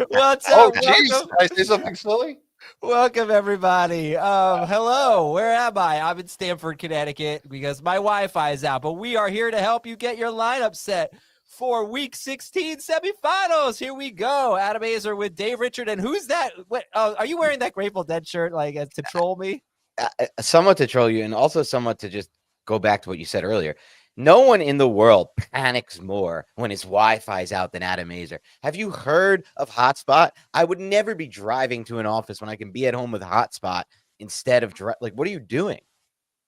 What's Oh, up? geez. Welcome. Did I say something silly? Welcome, everybody. Hello, where am I? I'm in Stamford, Connecticut because my Wi-Fi is out, but we are here to help you get your lineup set for Week 16 semifinals. Here we go. Adam Azer with Dave Richard. And who's that? What? Are you wearing that Grateful Dead shirt to troll me? Somewhat to troll you, and also somewhat to just go back to what you said earlier. No one in the world panics more when his Wi-Fi is out than Adam Azer. Have you heard of Hotspot? I would never be driving to an office when I can be at home with Hotspot instead of what are you doing?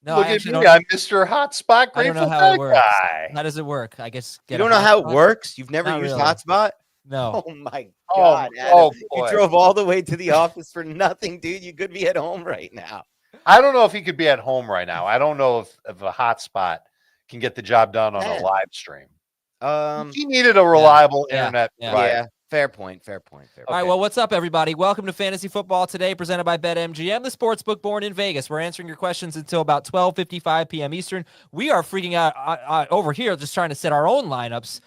No, Look I at me. don't. I'm Mr. Hotspot I don't know Grateful how it Dead works. guy. How does it work? I guess You don't know how it works? You've never Not used really. Hotspot? No. Oh my God, Adam. Oh, You boy. drove all the way to the office for nothing, dude. You could be at home right now. I don't know if he could be at home right now. I don't know if a Hotspot can get the job done on a live stream. He needed a reliable internet provider. Yeah, fair point. All right, well, what's up, everybody? Welcome to Fantasy Football Today, presented by BetMGM, the sportsbook born in Vegas. We're answering your questions until about 12:55 p.m. Eastern. We are freaking out over here just trying to set our own lineups.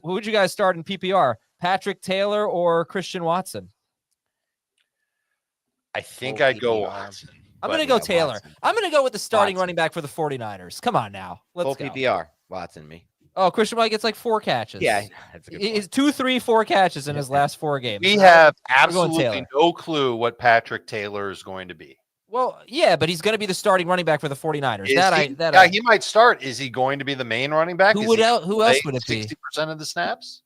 Who would you guys start in PPR? Patrick Taylor or Christian Watson? I think I'd go Watson. I'm going to go Taylor. Watson. I'm going to go with the starting running back for the 49ers. Come on now. Let's go. PPR. Watson, me. Oh, Christian White gets like 4 catches. Yeah, that's a good point. He's 2, 3, 4 catches in his last 4 games. We have absolutely no clue what Patrick Taylor is going to be. Well, yeah, but he's going to be the starting running back for the 49ers. He might start. Is he going to be the main running back? Who else would it be? 60% of the snaps?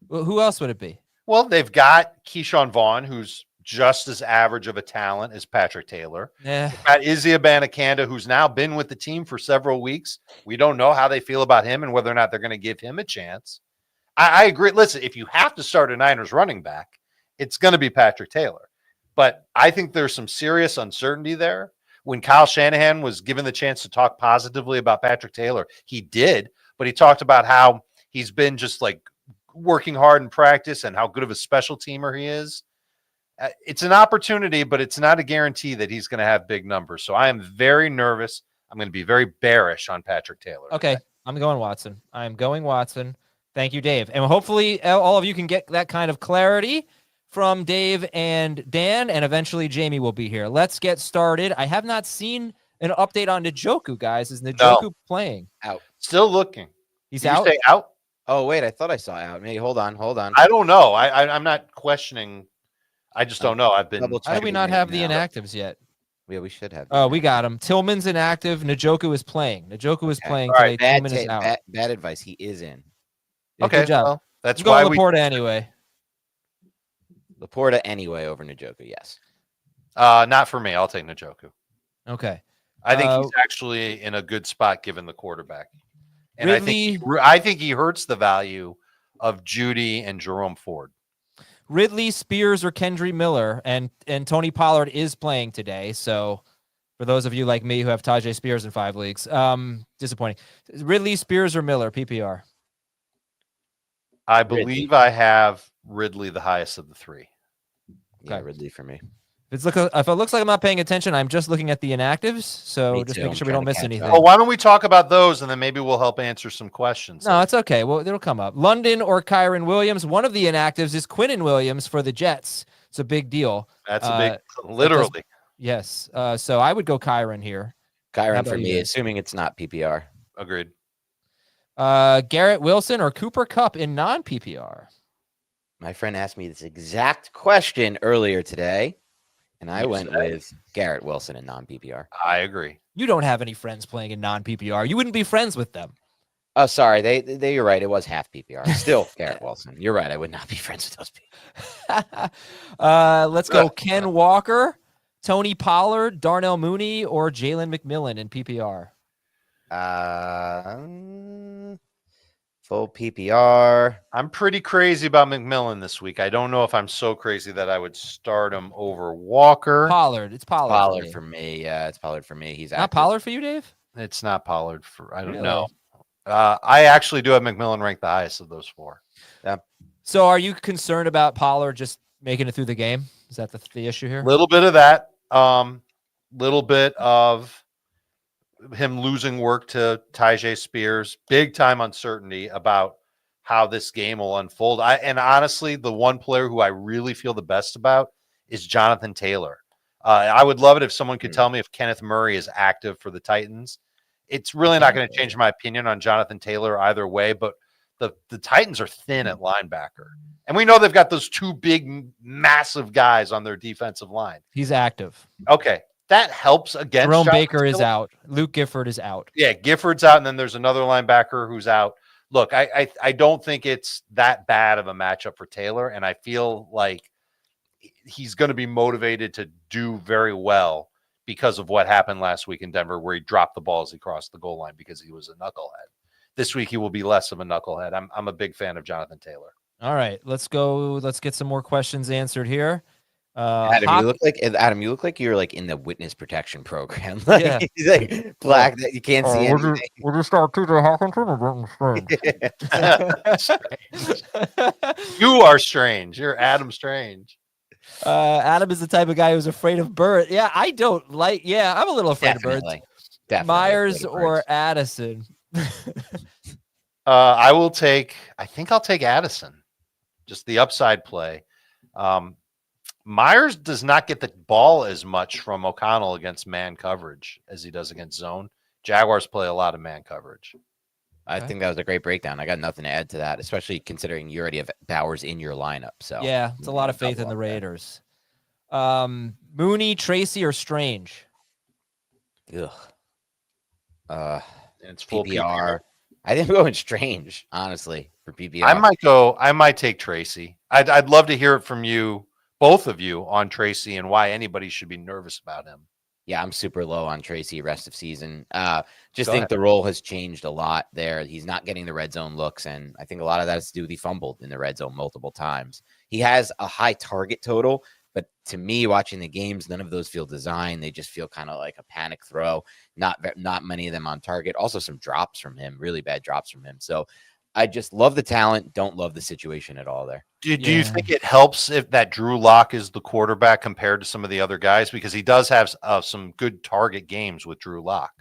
Well, who else would it be? Well, they've got Keyshawn Vaughn, who's just as average of a talent as Patrick Taylor. Yeah. Got Izzy Abanikanda, who's now been with the team for several weeks. We don't know how they feel about him and whether or not they're going to give him a chance. I agree. Listen, if you have to start a Niners running back, it's going to be Patrick Taylor. But I think there's some serious uncertainty there. When Kyle Shanahan was given the chance to talk positively about Patrick Taylor, he did, but he talked about how he's been just like working hard in practice and how good of a special teamer he is. It's an opportunity, but it's not a guarantee that he's going to have big numbers. So I am very nervous. I'm going to be very bearish on Patrick Taylor. Okay, I'm going Watson. I'm going Watson. Thank you, Dave. And hopefully all of you can get that kind of clarity from Dave and Dan, and eventually Jamie will be here. Let's get started. I have not seen an update on Njoku, guys. Is Njoku playing? Out. Still looking. He's out? Say out? Oh, wait. I thought I saw out. Maybe hold on. I don't know. I'm not questioning. I just don't know. I've been. How do we not have the inactives yet? Yeah, we should have. Oh, we got him. Tillman's inactive. Njoku is playing. Njoku is playing All today. right, Tillman is out. Bad advice. He is in. Yeah, okay, good job. well, that's I'm going Laporta anyway. Laporta anyway over Njoku, yes. Not for me. I'll take Njoku. Okay. I think he's actually in a good spot given the quarterback. And I think he hurts the value of Judy and Jerome Ford. Ridley, Spears, or Kendry Miller, and Tony Pollard is playing today. So for those of you like me who have Tajay Spears in 5 leagues, disappointing. Ridley, Spears, or Miller, PPR? I believe I have Ridley the highest of the 3. Yeah, Ridley for me. If it looks like I'm not paying attention, I'm just looking at the inactives. So just making sure we don't miss anything. Well, why don't we talk about those and then maybe we'll help answer some questions. No, it's okay. Well, it'll come up. London or Kyron Williams. One of the inactives is Quinnen Williams for the Jets. It's a big deal. That's a big, literally. Yes. So I would go Kyron here. Kyron for me, assuming it's not PPR. Agreed. Garrett Wilson or Cooper Kupp in non-PPR. My friend asked me this exact question earlier today, and I went with Garrett Wilson in non-PPR. I agree. You don't have any friends playing in non-PPR. You wouldn't be friends with them. Oh, sorry. You're right. It was half PPR. Still Garrett Wilson. You're right. I would not be friends with those people. Let's go Ken Walker, Tony Pollard, Darnell Mooney, or Jalen McMillan in PPR. Full PPR. I'm pretty crazy about McMillan this week. I don't know if I'm so crazy that I would start him over Walker. Pollard. It's Pollard. Pollard for me. Yeah, it's Pollard for me. He's not active. Pollard for you, Dave? It's not Pollard I don't know. I actually do have McMillan ranked the highest of those 4. Yeah. So are you concerned about Pollard just making it through the game? Is that the issue here? A little bit of that. Little bit of him losing work to Tajay Spears. Big time uncertainty about how this game will unfold. And honestly, the one player who I really feel the best about is Jonathan Taylor. I would love it if someone could tell me if Kenneth Murray is active for the Titans. It's really not going to change my opinion on Jonathan Taylor either way, but the Titans are thin at linebacker. And we know they've got those two big, massive guys on their defensive line. He's active. Okay. That helps against Jerome Jonathan Baker is Taylor. out. Luke Gifford is out. Yeah, Gifford's out, and then there's another linebacker who's out. Look, I don't think it's that bad of a matchup for Taylor, and I feel like he's going to be motivated to do very well because of what happened last week in Denver, where he dropped the ball as he crossed the goal line because he was a knucklehead. This week he will be less of a knucklehead. I'm a big fan of Jonathan Taylor. All right, let's go. Let's get some more questions answered here. Adam, you look like you're like in the witness protection program. Like, Yeah. He's like black that you can't see anything. We'll just start TJ Hawkinson. You are strange. You're Adam Strange. Adam is the type of guy who's afraid of birds. Yeah, I don't like. Yeah, I'm a little afraid of birds. Definitely Myers or Addison? I think I'll take Addison. Just the upside play. Myers does not get the ball as much from O'Connell against man coverage as he does against zone. Jaguars play a lot of man coverage. I think that was a great breakdown. I got nothing to add to that, especially considering you already have Bowers in your lineup. So yeah, it's a lot of faith in the Raiders. Mooney, Tracy, or Strange? Ugh. And it's full PPR. I think I'm going Strange, honestly, for PPR. I might take Tracy. I'd love to hear it from you, both of you, on Tracy and why anybody should be nervous about him. Yeah, I'm super low on Tracy rest of season. The role has changed a lot there. He's not getting the red zone looks, and I think a lot of that has to do with he fumbled in the red zone multiple times. He has a high target total, but to me, watching the games, none of those feel designed. They just feel kind of like a panic throw. Not many of them on target. Also, some drops from him, really bad drops from him. So I just love the talent. Don't love the situation at all there. Do you think it helps if that Drew Lock is the quarterback compared to some of the other guys? Because he does have some good target games with Drew Lock.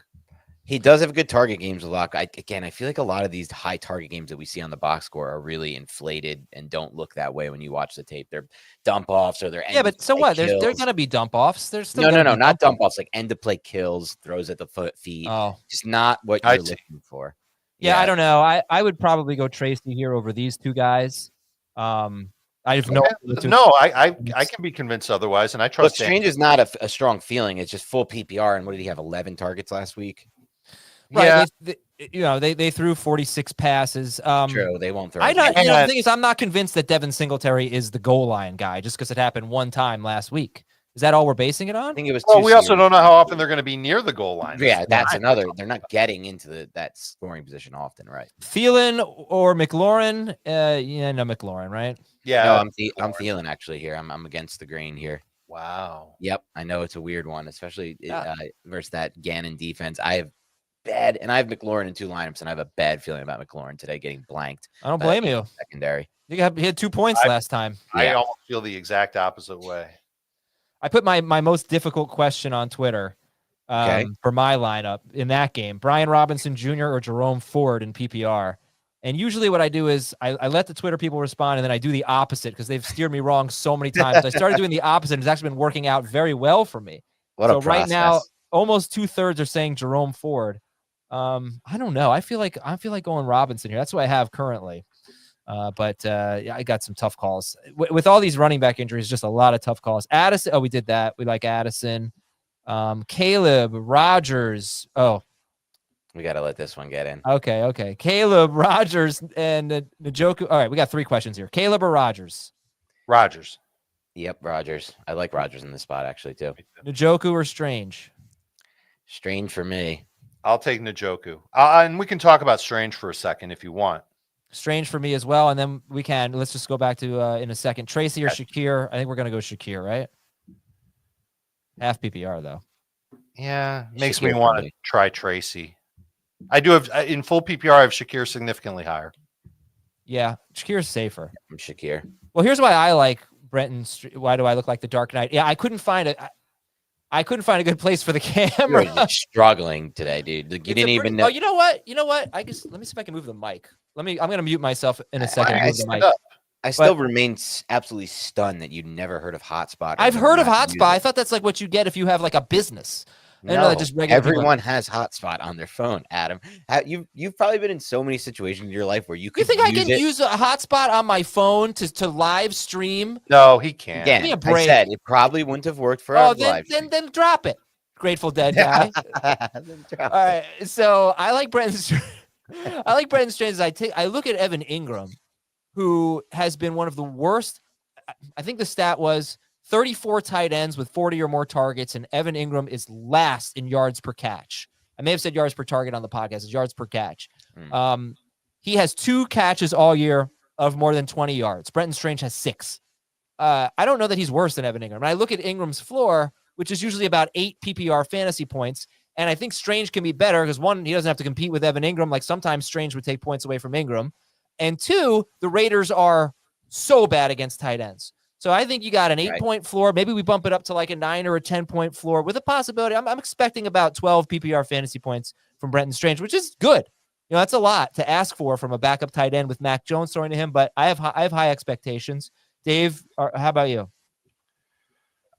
He does have good target games with Lock. I feel like a lot of these high target games that we see on the box score are really inflated and don't look that way when you watch the tape. They're dump offs or they're but so what? There's going to be dump offs. There's still no, not dump offs. Like end of play kills, throws at the feet. Oh, just not what you're looking for. Yeah, I don't know. I would probably go Tracy here over these two guys. I have I can be convinced otherwise, and I trust. But Strange is not a strong feeling. It's just full PPR. And what did he have? 11 targets last week. Right. Yeah. They threw 46 passes. True. They won't throw. The thing is, I'm not convinced that Devin Singletary is the goal line guy just because it happened one time last week. Is that all we're basing it on? I think it was. Well, we also don't know how often they're going to be near the goal line. Yeah, that's another. They're not getting into that scoring position often, right? Thielen or McLaurin? No, McLaurin, right? Yeah, no, I'm Thielen actually here. I'm against the grain here. Wow. Yep, I know it's a weird one, especially versus that Gannon defense. I have McLaurin in two lineups, and I have a bad feeling about McLaurin today getting blanked. I don't blame you. Secondary. He had 2 points last time. I almost feel the exact opposite way. I put my most difficult question on Twitter for my lineup in that game: Brian Robinson Jr. or Jerome Ford in PPR. And usually what I do is I let the Twitter people respond, and then I do the opposite because they've steered me wrong so many times. I started doing the opposite, and it's actually been working out very well for me. Right now, almost 2/3 are saying Jerome Ford. I don't know. I feel like going Robinson here. That's what I have currently. But I got some tough calls with all these running back injuries. Just a lot of tough calls. Addison. Oh, we did that. We like Addison. Caleb Rogers. Oh, we got to let this one get in. Okay. Caleb Rogers and Njoku. All right, we got 3 questions here. Caleb or Rogers? Rogers. Yep, Rogers. I like Rogers in this spot actually too. Njoku or Strange? Strange for me. I'll take Njoku. And we can talk about Strange for a second if you want. Strange for me as well, and then let's just go back to in a second. Tracy or Shakir? I think we're gonna go Shakir, right? Half PPR though. Yeah, makes me want to try Tracy. I do have in full PPR. I have Shakir significantly higher. Yeah, Shakir's safer. I'm Shakir. Well, here's why I like Brenton. Why do I look like the Dark Knight? Yeah, I couldn't find a good place for the camera. You're struggling today, dude. Like, you didn't even know. Oh, you know what? I guess let me see if I can move the mic. I'm going to mute myself in a second. I Move the mic. I still remain absolutely stunned that you'd never heard of Hotspot. I've heard of Hotspot. I thought that's like what you get if you have like a business. No, just everyone has Hotspot on their phone, Adam. You've probably been in so many situations in your life where you think I can use a Hotspot on my phone to live stream? No, he can't. Give me a break. I said it probably wouldn't have worked for then drop it. Grateful Dead guy. All right. So I like Brenton. I like Brenton Strange. I look at Evan Ingram, who has been one of the worst. I think the stat was 34 tight ends with 40 or more targets, and Evan Ingram is last in yards per catch. I may have said yards per target on the podcast. It's yards per catch. He has 2 catches all year of more than 20 yards. Brenton Strange has 6. I don't know that he's worse than Evan Ingram. And I look at Ingram's floor, which is usually about 8 PPR fantasy points, and I think Strange can be better because, 1, he doesn't have to compete with Evan Ingram. Like sometimes Strange would take points away from Ingram. And 2, the Raiders are so bad against tight ends. So I think you got an 8-point floor. Maybe we bump it up to like a 9 or a 10-point floor with a possibility. I'm expecting about 12 PPR fantasy points from Brenton Strange, which is good. You know, that's a lot to ask for from a backup tight end with Mac Jones throwing to him, but I have high expectations. Dave, how about you?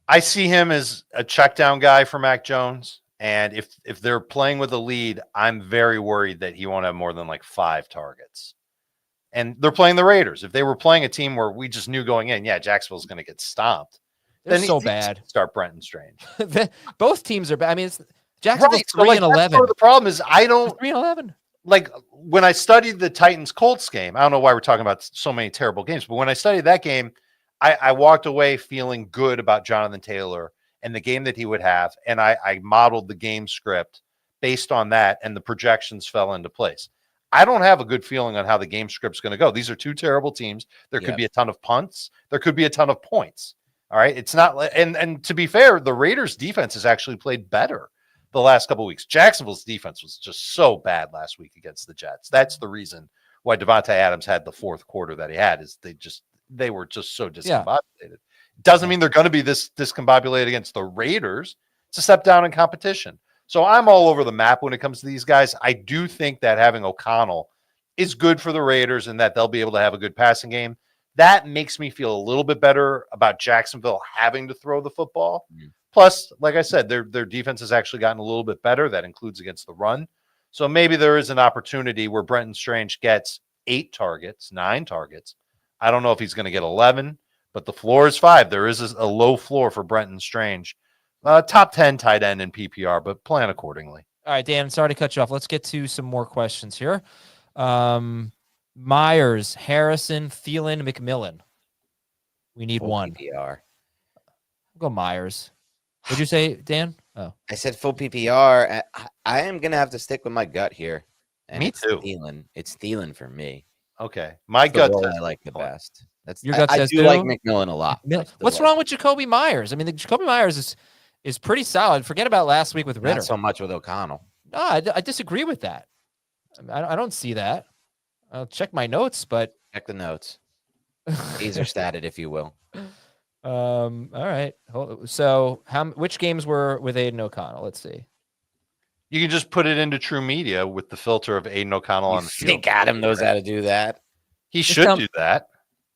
I see him as a check down guy for Mac Jones. And if they're playing with a lead, I'm very worried that he won't have more than like 5 targets. And they're playing the Raiders. If they were playing a team where we just knew going in, Jacksonville's going to get stomped. They're so bad. Start Brenton Strange. Both teams are bad. I mean, Jacksonville's 3-11. The problem is I don't 3-11. Like when I studied the Titans-Colts game, I don't know why we're talking about so many terrible games, but when I studied that game, I walked away feeling good about Jonathan Taylor and the game that he would have, and I modeled the game script based on that, and the projections fell into place. I don't have a good feeling on how the game script's going to go. These are 2 terrible teams. There could be a ton of punts. There could be a ton of points. All right. It's not, and to be fair, the Raiders defense has actually played better the last couple of weeks. Jacksonville's defense was just so bad last week against the Jets. That's the reason why Devontae Adams had the 4th quarter that he had, is they were just so discombobulated. Doesn't mean they're going to be this discombobulated against the Raiders. It's a step down in competition. So I'm all over the map when it comes to these guys. I do think that having O'Connell is good for the Raiders and that they'll be able to have a good passing game. That makes me feel a little bit better about Jacksonville having to throw the football. Plus, like I said, their defense has actually gotten a little bit better. That includes against the run. So maybe there is an opportunity where Brenton Strange gets 8 targets, 9 targets. I don't know if he's going to get 11, but the floor is 5. There is a low floor for Brenton Strange. Top 10 tight end in PPR, but plan accordingly. All right, Dan, sorry to cut you off. Let's get to some more questions here. Myers, Harrison, Thielen, McMillan. We need full one. PPR. Go Myers. What'd you say, Dan? Oh, I said full PPR. I am going to have to stick with my gut here. And Me too. It's Thielen for me. Okay. My gut says I like the best. That's your gut says I do like McMillan a lot. What's wrong with Jacoby Myers? I mean, Jacoby Myers is pretty solid. Forget about last week with Ritter. Not so much with O'Connell. No, I disagree with that. I don't see that. I'll check my notes, but check the notes. These are statted, if you will. All right. So, which games were with Aiden O'Connell? Let's see. You can just put it into True Media with the filter of Aiden O'Connell on the field. I think Adam knows how to do that. He should do that.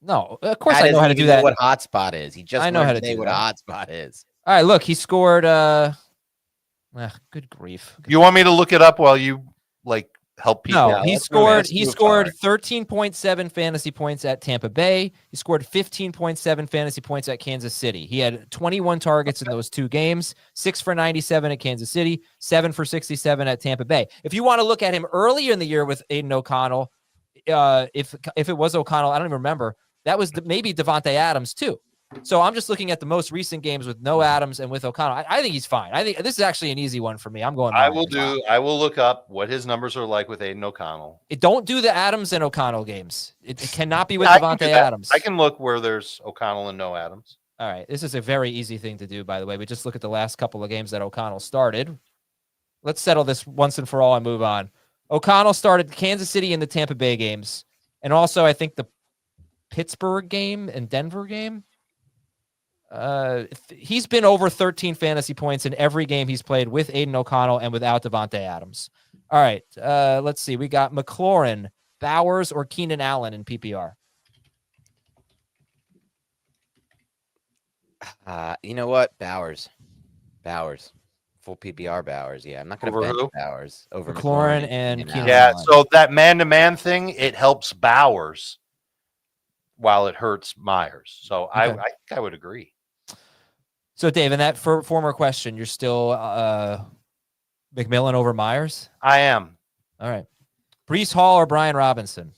No, of course I know how to do that. What hotspot is? He just I know how to say do what that. a hotspot is. All right, look, he scored. Good grief. You want me to look it up while you help people? No, he scored 13.7 fantasy points at Tampa Bay. He scored 15.7 fantasy points at Kansas City. He had 21 targets in those 2 games, 6 for 97 at Kansas City, 7 for 67 at Tampa Bay. If you want to look at him earlier in the year with Aiden O'Connell, if it was O'Connell, I don't even remember. That was maybe Devontae Adams too. So I'm just looking at the most recent games with no Adams and with O'Connell. I think he's fine. I think this is actually an easy one for me. I'm going. I will look up what his numbers are like with Aiden O'Connell. Don't do the Adams and O'Connell games. It cannot be with Devontae Adams. I can look where there's O'Connell and no Adams. All right. This is a very easy thing to do, by the way. We just look at the last couple of games that O'Connell started. Let's settle this once and for all and move on. O'Connell started Kansas City and the Tampa Bay games. And also, I think the Pittsburgh game and Denver game. He's been over 13 fantasy points in every game he's played with Aiden O'Connell and without Devontae Adams. All right. Let's see. We got McLaurin, Bowers or Keenan Allen in PPR? You know what? Bowers. Full PPR Bowers. Yeah, I'm not going to Over bench who? Bowers over McLaurin McLaurin and Keenan Yeah, Allen. so that man-to-man thing, it helps Bowers while it hurts Myers. So I Okay. think I would agree. So, Dave, in that former question, you're still McMillan over Myers? I am. All right. Breece Hall or Brian Robinson?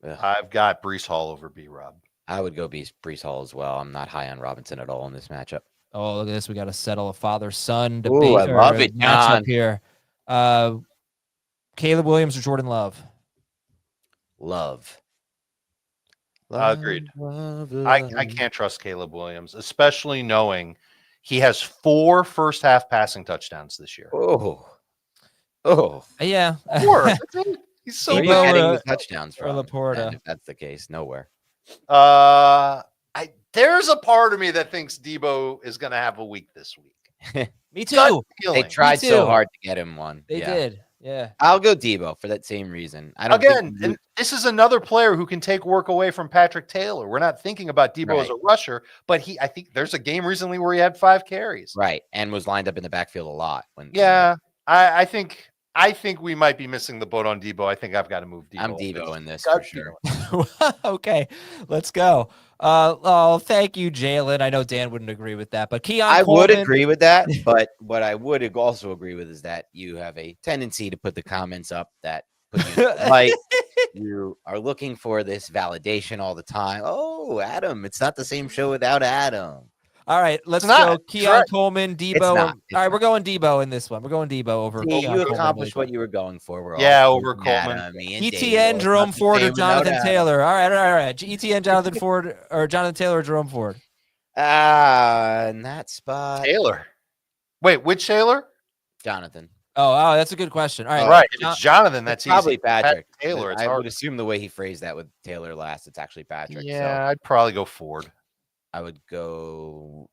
Ugh. I've got Breece Hall over B-Rob. I would go Breece Hall as well. I'm not high on Robinson at all in this matchup. Oh, look at this. We got to settle a father-son Ooh, debate I love it, matchup John. here. Caleb Williams or Jordan Love? Love. Agreed. Love. I can't trust Caleb Williams, especially knowing he has 4 first-half passing touchdowns this year. Oh. Yeah. 4. That's it. He's so Where are you Debo good. getting or- the touchdowns or from? Laporta. And if that's the case, nowhere. There's a part of me that thinks Debo is going to have a week this week. Me too. Gut They feeling. tried too. so hard to get him one. They Yeah. did. Yeah. I'll go Debo for that same reason. I don't Again, think and this is another player who can take work away from Patrick Taylor. We're not thinking about Debo as a rusher, but I think there's a game recently where he had 5 carries. right, and was lined up in the backfield a lot. Yeah, I think we might be missing the boat on Debo. I think I've got to move Debo. I'm Debo in this Gut for sure. feeling. Okay, let's go. Thank you, Jalen. I know Dan wouldn't agree with that, but Keon I Coleman, would agree with that, but what I would also agree with is that you have a tendency to put the comments up that put you in the light. You are looking for this validation all the time. Oh, Adam, it's not the same show without Adam. All right, let's It's not. go. It's Keon right. Coleman, Debo. It's not. All right, we're going Debo in this one. We're going Debo over. See, Keon you Coleman. accomplished what you were going for. We're Yeah, all over looking Coleman. at me and ETN, Dave. Jerome It's not Ford, the or same without Jonathan Adam. Taylor. All right. ETN, Jonathan Ford, or Jonathan Taylor, or Jerome Ford. In that spot, Taylor. Wait, which Taylor? Jonathan. Oh, that's a good question. All right, Right, if it's Jonathan. That's It's probably easy. Patrick. Taylor. It's I hard. would assume the way he phrased that with Taylor last, it's actually Patrick. Yeah, So I'd probably go Ford. I would go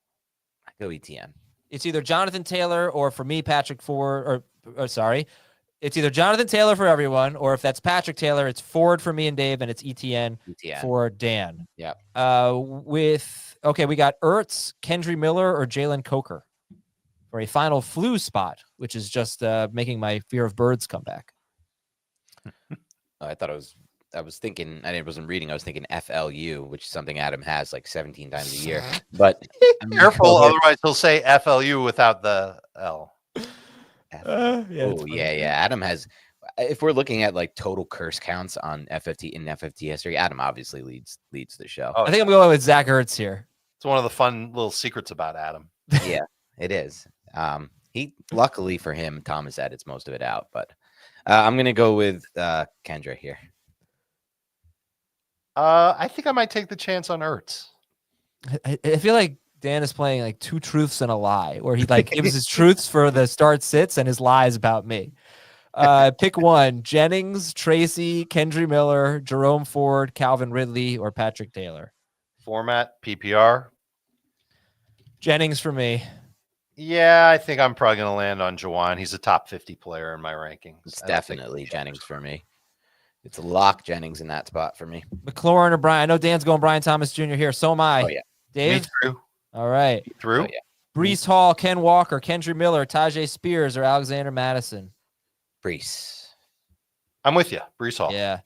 ETN. It's either Jonathan Taylor or for me, Patrick Ford, or sorry. It's either Jonathan Taylor for everyone, or if that's Patrick Taylor, it's Ford for me and Dave, and it's ETN for Dan. Yep. We got Ertz, Kendry Miller, or Jalen Coker for a final flu spot, which is just making my fear of birds come back. I was thinking, I wasn't reading, I was thinking FLU, which is something Adam has like 17 times a year. But Careful, otherwise he'll say FLU without the L. Yeah. Adam has, if we're looking at like total curse counts on FFT history, Adam obviously leads the show. I think I'm going with Zach Ertz here. It's one of the fun little secrets about Adam. Yeah, it is. He luckily for him, Thomas edits most of it out, but I'm gonna go with Kendra here. I think I might take the chance on Ertz. I feel like Dan is playing like 2 truths and a lie, where he like gives his truths for the start sits and his lies about me. Pick one: Jennings, Tracy, Kendry Miller, Jerome Ford, Calvin Ridley, or Patrick Taylor. Format PPR. Jennings for me. Yeah, I think I'm probably going to land on Jawan. He's a top 50 player in my rankings. It's definitely Jennings for me. It's a lock Jennings in that spot for me. McLaurin or Brian? I know Dan's going Brian Thomas Jr. here. So am I. Oh, yeah. Dave? Me through. All right. Through. Oh, yeah. Breece Hall, Ken Walker, Kendry Miller, Tajay Spears, or Alexander Madison? Breece. I'm with you. Breece Hall. Yeah.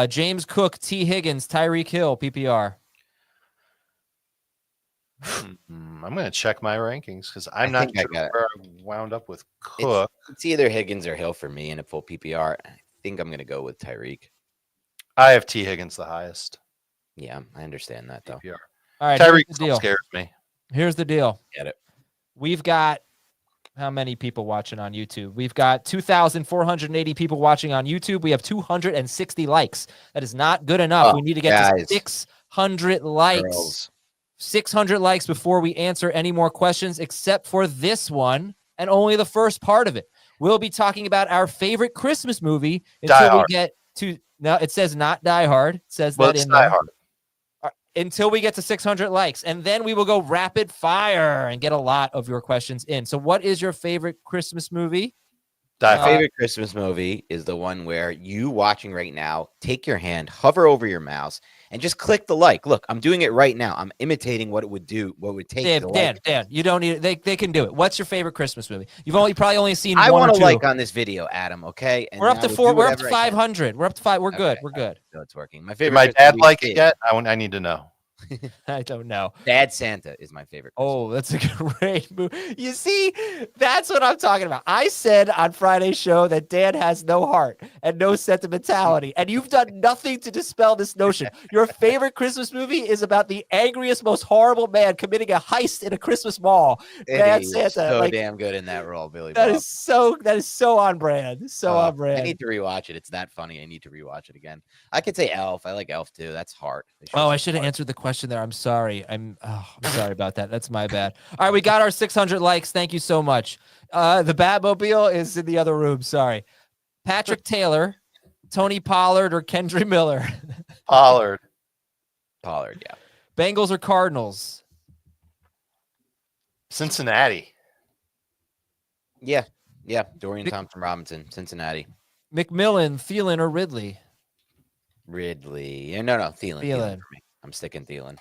James Cook, T. Higgins, Tyreek Hill, PPR. I'm going to check my rankings because I'm not sure where I wound up with Cook. It's either Higgins or Hill for me in a full PPR. I think I'm going to go with Tyreek. I have T. Higgins the highest. Yeah, I understand that, though. PPR. All right. Tyreek Here's the deal. scares me. Here's the deal. Get it. We've got how many people watching on YouTube? We've got 2,480 people watching on YouTube. We have 260 likes. That is not good enough. We need to get to 600 likes. Girls. 600 likes before we answer any more questions, except for this one and only the first part of it. We'll be talking about our favorite Christmas movie until we get to. No, it says not Die Hard. It says that in there. Until we get to 600 likes, and then we will go rapid fire and get a lot of your questions in. So what is your favorite Christmas movie? Die My Hard. favorite Christmas movie is the one where you watching right now, take your hand, hover over your mouse, and just click the like. Look, I'm doing it right now. I'm imitating what it would do, what it would take to like. Dan, you don't need it. They can do it. What's your favorite Christmas movie? You've probably only seen I one want or to two. like on this video, Adam, okay? And We're up I to will 4. do We're up to whatever I can. 500. We're up to 5. We're good. Okay. We're good. So it's working. My Did favorite my Christmas dad movie like is it yet? I need to know. I don't know. Bad Santa is my favorite. Oh, that's a great movie. You see, that's what I'm talking about. I said on Friday's show that Dan has no heart and no sentimentality, and you've done nothing to dispel this notion. Your favorite Christmas movie is about the angriest, most horrible man committing a heist in a Christmas mall. Bad Santa, so like, damn good in that role, Billy. that Bob. is so on brand. So on brand. I need to rewatch it. It's that funny. I need to rewatch it again. I could say Elf. I like Elf too. That's hard. Oh, I should have answered the question there. I'm sorry. I'm sorry about that. That's my bad. All right, we got our 600 likes. Thank you so much. The Batmobile is in the other room. Sorry. Patrick Taylor, Tony Pollard, or Kendry Miller? Pollard. Pollard, yeah. Bengals or Cardinals? Cincinnati. Yeah. Dorian Thompson-Robinson, Cincinnati. McMillan, Thielen, or Ridley? Ridley. No, Thielen. Thielen. For me. I'm sticking Thielen.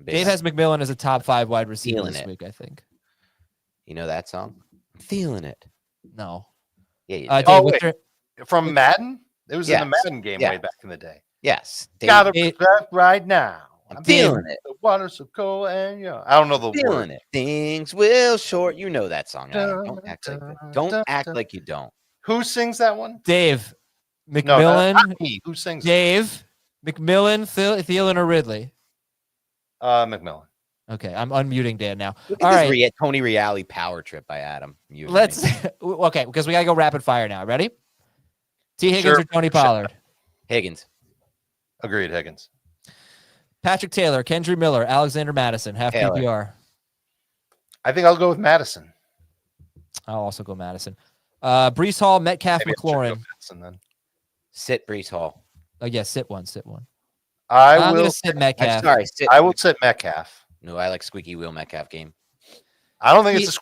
Dave has McMillan as a top 5 wide receiver Feeling this it. week, I think. You know that song? I'm feeling it. No. Yeah. You Dave, Oh, what's wait. From Madden? It was in the Madden game way back in the day. Yes. Got Dave- it back right now. I'm feeling it. The water's so cold and young. I don't know the Feeling word. it. Things will short. You know that song. Adam. Don't act like that. Don't act like you don't. Who sings that one? Dave, No, McMillan, not me. Who sings it? Dave, McMillan, Thielen, or Ridley? McMillan. Okay, I'm unmuting Dan now. Look All at this right. Tony Reale power trip by Adam. Let's okay, because we gotta go rapid fire now. Ready? T. Higgins Sure. or Tony Pollard? Higgins. Agreed, Higgins. Patrick Taylor, Kendry Miller, Alexander Madison, half Taylor. PPR. I think I'll go with Madison. I'll also go Madison. Brees Hall, Metcalf, Maybe I should go McLaurin. Madison then. Sit Brees Hall. Oh yeah, sit one. I I'm will. gonna sit Metcalf. I'm sorry. Sit. I will sit Metcalf. No, I like squeaky wheel Metcalf game. I don't think it's a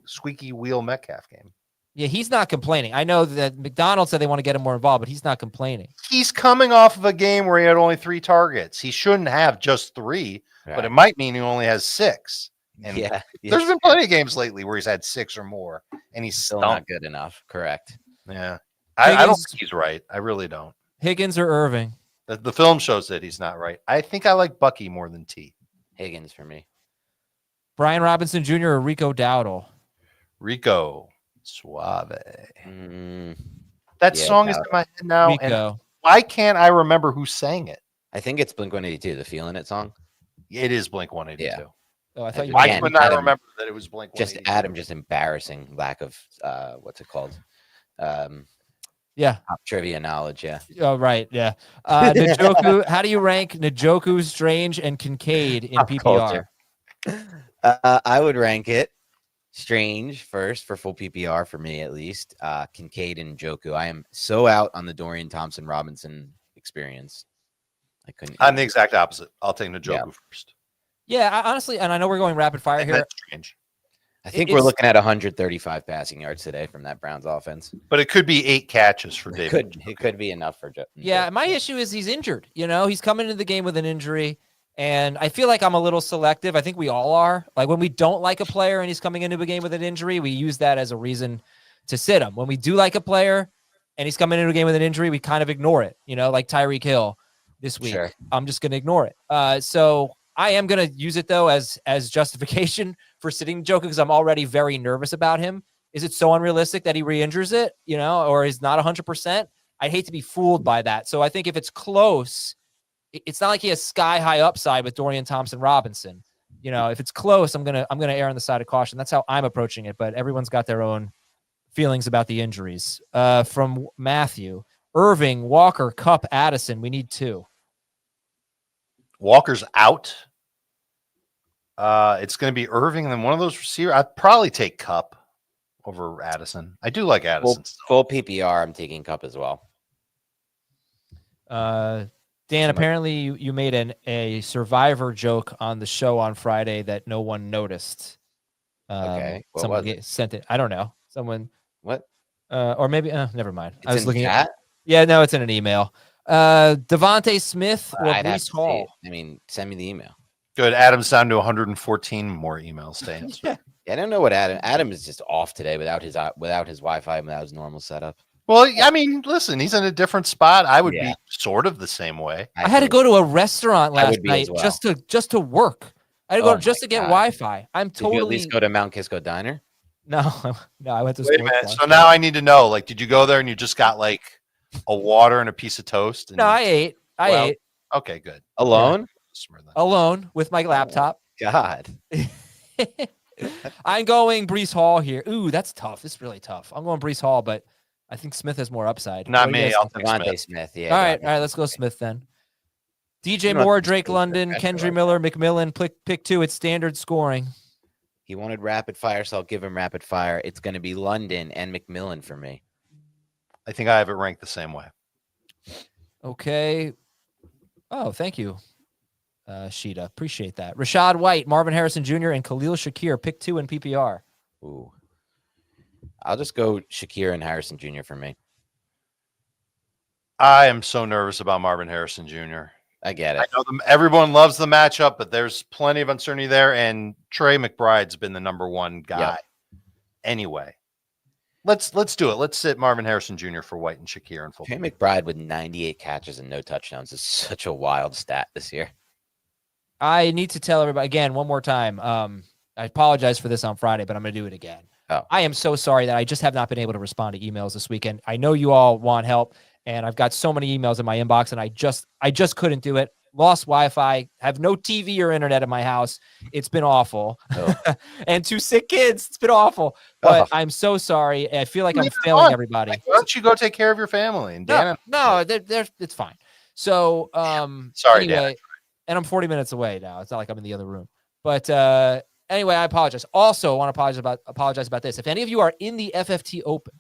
squeaky wheel Metcalf game. Yeah, he's not complaining. I know that McDonald said they want to get him more involved, but he's not complaining. He's coming off of a game where he had only 3 targets. He shouldn't have just 3, but it might mean he only has 6. And yeah. there's been plenty of games lately where he's had 6 or more, and he's still still not good enough. Correct. Yeah, I don't Higgins- think he's right. I really don't. Higgins or Irving? The film shows that he's not right. I think I like Bucky more than T. Higgins for me. Brian Robinson Jr. or Rico Dowdle? Rico Suave. That Yeah, song is in my head now, and Rico. why can't I remember who sang it? I think it's Blink-182, the Feeling It song. It is Blink 182. Yeah. Oh, I thought you Why Again, couldn't I Adam- remember that it was Blink 182? Just Adam, just embarrassing lack of what's it called? Yeah. Pop trivia knowledge. Yeah. Oh, right. Yeah. Njoku. How do you rank Njoku, Strange, and Kincaid in Pop PPR? culture. I would rank it Strange first for full PPR for me at least. Kincaid and Njoku. I am so out on the Dorian Thompson-Robinson experience. I couldn't. I'm the exact opposite. I'll take Njoku first. Yeah, honestly, and I know we're going rapid fire And here. that's strange. I think we're looking at 135 passing yards today from that Browns offense. But it could be 8 catches for It David. could be enough for Joe. Yeah, my issue is he's injured. You know, he's coming into the game with an injury, and I feel like I'm a little selective. I think we all are. Like when we don't like a player and he's coming into a game with an injury, we use that as a reason to sit him. When we do like a player and he's coming into a game with an injury, we kind of ignore it. You know, like Tyreek Hill this week. Sure. I'm just going to ignore it. So I am going to use it though as justification for sitting Njoku because I'm already very nervous about him. Is it so unrealistic that he re-injures it, you know, or is not 100%? I'd hate to be fooled by that. So I think if it's close, it's not like he has sky high upside with Dorian Thompson-Robinson. You know, if it's close, I'm gonna err on the side of caution. That's how I'm approaching it. But everyone's got their own feelings about the injuries. From Matthew, Irving, Walker, Kupp, Addison. We need 2. Walker's out. It's going to be Irving and then one of those receivers. I'd probably take Kupp over Addison. I do like Addison. Full PPR. I'm taking Kupp as well. Dan, apparently you made a Survivor joke on the show on Friday that no one noticed. Okay. What Someone was it? sent it. I don't know. Someone, What? or maybe, never mind. It's I was in looking chat? yeah, no, it's in an email. Devontae Smith or I'd have Brees to see Hall? it. I mean, send me the email. Good. Adam's down to 114 more emails to answer. Yeah. Yeah, I don't know what Adam is just off today without his Wi-Fi and without his normal setup. Well, I mean, listen, he's in a different spot. I would Yeah. be sort of the same way. I had to go to a restaurant I last would be night as well. just to work. I had to Oh go just my to get God. Wi-Fi. I'm Did you at totally least go to Mount Kisco Diner? no, no. I went to Wait a sports minute. bar. So now I need to know, like, did you go there and you just got like a water and a piece of toast? And No, I ate. I Well, ate Okay, good. Alone? alone with my laptop. God. I'm going Brees Hall here. Ooh, that's tough. This is really tough. I'm going Brees Hall, but I think Smith has more upside. Not What do you me. guys I'll think? take Devontae Smith. Smith. Yeah. All right. Let's go Smith then. DJ You don't Moore, have to Drake say London, professional Kendry like Miller, McMillan. Pick two. It's standard scoring. He wanted rapid fire, so I'll give him rapid fire. It's going to be London and McMillan for me. I think I have it ranked the same way. Okay. Oh, thank you, Sheeta. Appreciate that. Rashad White, Marvin Harrison Jr., and Khalil Shakir. Pick two in PPR. Ooh. I'll just go Shakir and Harrison Jr. for me. I am so nervous about Marvin Harrison Jr. I get I it. know everyone loves the matchup, but there's plenty of uncertainty there. And Trey McBride's been the number one guy. Yep. Anyway, let's do it. Let's sit Marvin Harrison Jr. for White and Shakir and full. Trey McBride with 98 catches and no touchdowns is such a wild stat this year. I need to tell everybody again one more time. I apologize for this on Friday, but I'm going to do it again. Oh. I am so sorry that I just have not been able to respond to emails this weekend. I know you all want help, and I've got so many emails in my inbox, and I just couldn't do it. Lost Wi-Fi, have no TV or internet in my house. It's been awful. Oh. And two sick kids. It's been awful. But I'm so sorry. I feel like I'm failing everybody. Why don't you go take care of your family? And Dan, No, it's fine. So, sorry, anyway, Dan. and I'm 40 minutes away now. It's not like I'm in the other room. But anyway, I apologize. Also, I want to apologize about this. If any of you are in the FFT Open,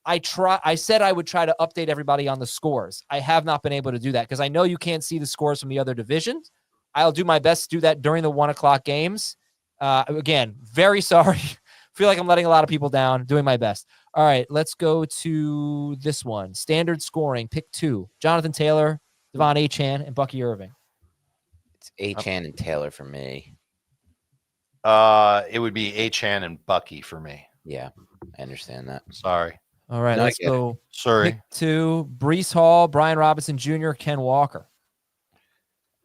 I said I would try to update everybody on the scores. I have not been able to do that because I know you can't see the scores from the other divisions. I'll do my best to do that during the 1 o'clock games. Again, very sorry. Feel like I'm letting a lot of people down. Doing my best. All right, let's go to this one. Standard scoring, pick two. Jonathan Taylor, Devon Achane, and Bucky Irving. It's Achane and Taylor for me. It would be Achane and Bucky for me. Yeah, I understand that. Sorry. All right, No, I let's get it. go. Sorry. Pick two. Brees Hall, Brian Robinson Jr., Ken Walker.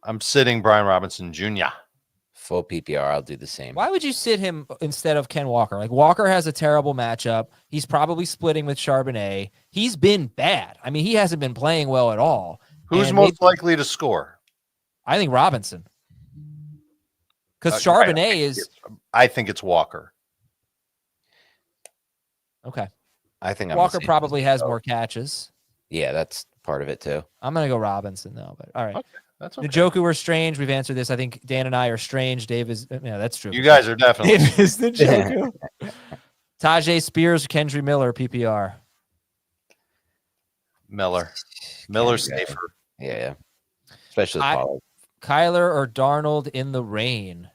I'm sitting Brian Robinson Jr. Full PPR, I'll do the same. Why would you sit him instead of Ken Walker? Like, Walker has a terrible matchup. He's probably splitting with Charbonnet. He's been bad. I mean, he hasn't been playing well at all. Who's And most likely to score? I think Robinson. Because Right. Charbonnet is I think it's Walker. okay. I think I'm Walker the same. probably has more catches. Yeah, that's part of it too. I'm gonna go Robinson though. But all right, Okay, that's okay. Njoku or Strange. We've answered this. I think Dan and I are Strange. Dave is. Yeah, that's true. You guys are definitely. Dave is Njoku. Tajay Spears, Kendry Miller, PPR. Miller's Okay. safer. Yeah. Especially I- Pollard. Kyler or Darnold in the rain.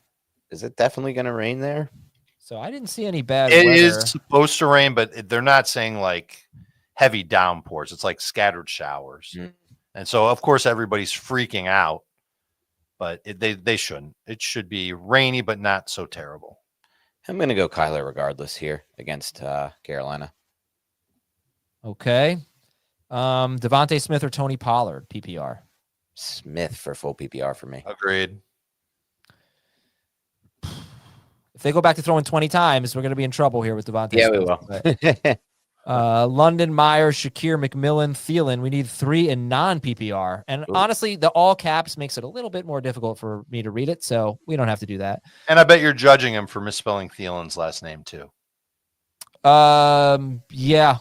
Is it definitely going to rain there? So I didn't see any bad It weather. is supposed to rain, but they're not saying like heavy downpours. It's like scattered showers. Mm. And so, of course, everybody's freaking out, but they shouldn't. It should be rainy, but not so terrible. I'm going to go Kyler regardless here against Carolina. Okay. Devontae Smith or Tony Pollard, PPR. Smith for full PPR for me. Agreed. If they go back to throwing 20 times, we're going to be in trouble here with Devontae Yeah, Smith. we will. London, Myers, Shakir, McMillan, Thielen. We need 3 in non-PPR. And Ooh. honestly, the all caps makes it a little bit more difficult for me to read it, so we don't have to do that. And I bet you're judging him for misspelling Thielen's last name too. Yeah.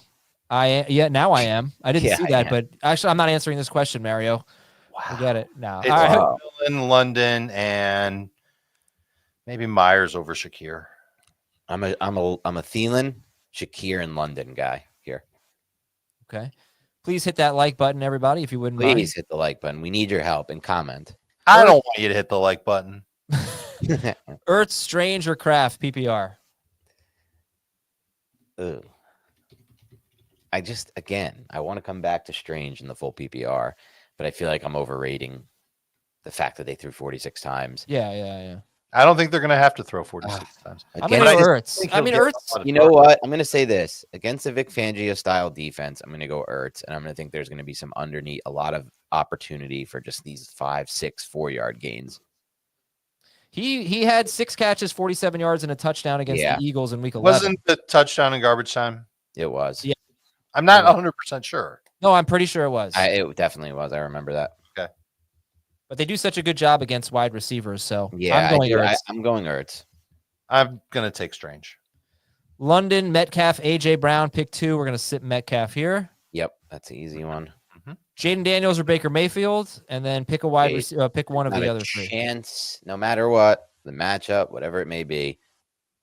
Now I am. I didn't Yeah, see that, yeah. but actually I'm not answering this question, Mario. Wow. Forget it now. It's All right. Wow. in London and maybe Myers over Shakir. I'm a Thielen, Shakir, and London guy here. Okay. Please hit that like button, everybody, if you wouldn't Please hit the like button. We need your help and comment. I don't want you to hit the like button. mind. Ertz, Strange, or Kraft, PPR. Ooh, I want to come back to Strange in the full PPR, but I feel like I'm overrating the fact that they threw 46 times. Yeah. I don't think they're going to have to throw 46 times. I'm going to go Ertz. think I he'll mean, get a Ertz. lot of You know targets. what? I'm going to say this. Against a Vic Fangio style defense, I'm going to go Ertz, and I'm going to think there's going to be a lot of opportunity for just these 5, 6, 4-yard gains. He had 6 catches, 47 yards, and a touchdown against the Eagles in week 11. Wasn't the touchdown in garbage time? It was. Yeah. I'm not 100% sure. No, I'm pretty sure it was. It definitely was. I remember that. Okay. But they do such a good job against wide receivers, so Yeah, I'm going Ertz. I'm going Ertz. I'm going to take Strange. London, Metcalf, A.J. Brown, pick 2. We're going to sit Metcalf here. Yep, that's an easy one. Jaden Daniels or Baker Mayfield, and then pick a wide receiver. Pick one of the other 3. Chance, no matter what, the matchup, whatever it may be,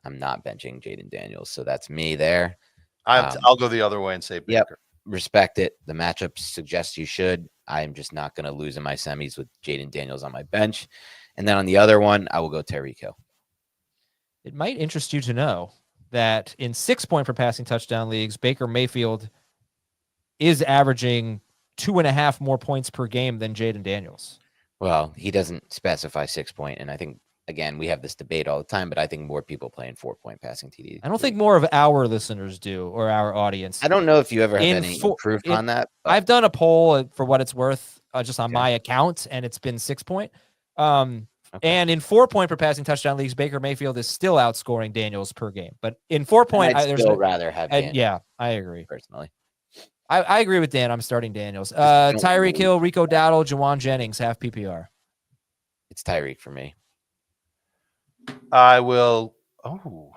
I'm not benching Jaden Daniels. So that's me there. I'll go the other way and say Baker. Yep, respect it. The matchup suggests you should. I'm just not going to lose in my semis with Jaden Daniels on my bench. And then on the other one, I will go Tyreek Hill. It might interest you to know that in 6-point per passing touchdown leagues, Baker Mayfield is averaging 2.5 more points per game than Jaden Daniels. Well, he doesn't specify 6-point. And I think, again, we have this debate all the time, but I think more people play in 4-point passing TD. I don't think more of our listeners do, or our audience. I don't know if you ever have any proof on that. I've done a poll for what it's worth just on my account, and it's been 6-point. And in 4-point per passing touchdown leagues, Baker Mayfield is still outscoring Daniels per game. But in 4-point, I'd still rather have Daniels. Yeah, I agree. Personally. I agree with Dan. I'm starting Daniels. Tyreek Hill, Rico Dowdle, Jawan Jennings, half PPR. It's Tyreek for me. I will. Oh,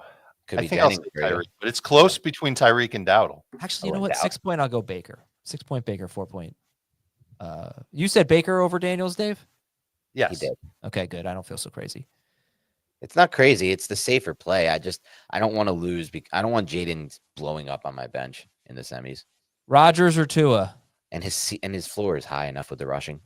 Could be I think I'll say Tyreek, but it's close between Tyreek and Dowdle. Actually, you know what? 6-point, I'll go Baker. 6-point Baker, 4-point. You said Baker over Daniels, Dave? Yes. He did. Okay, good. I don't feel so crazy. It's not crazy. It's the safer play. I don't want to lose. I don't want Jaden blowing up on my bench in the semis. Rodgers or Tua? And his floor is high enough with the rushing.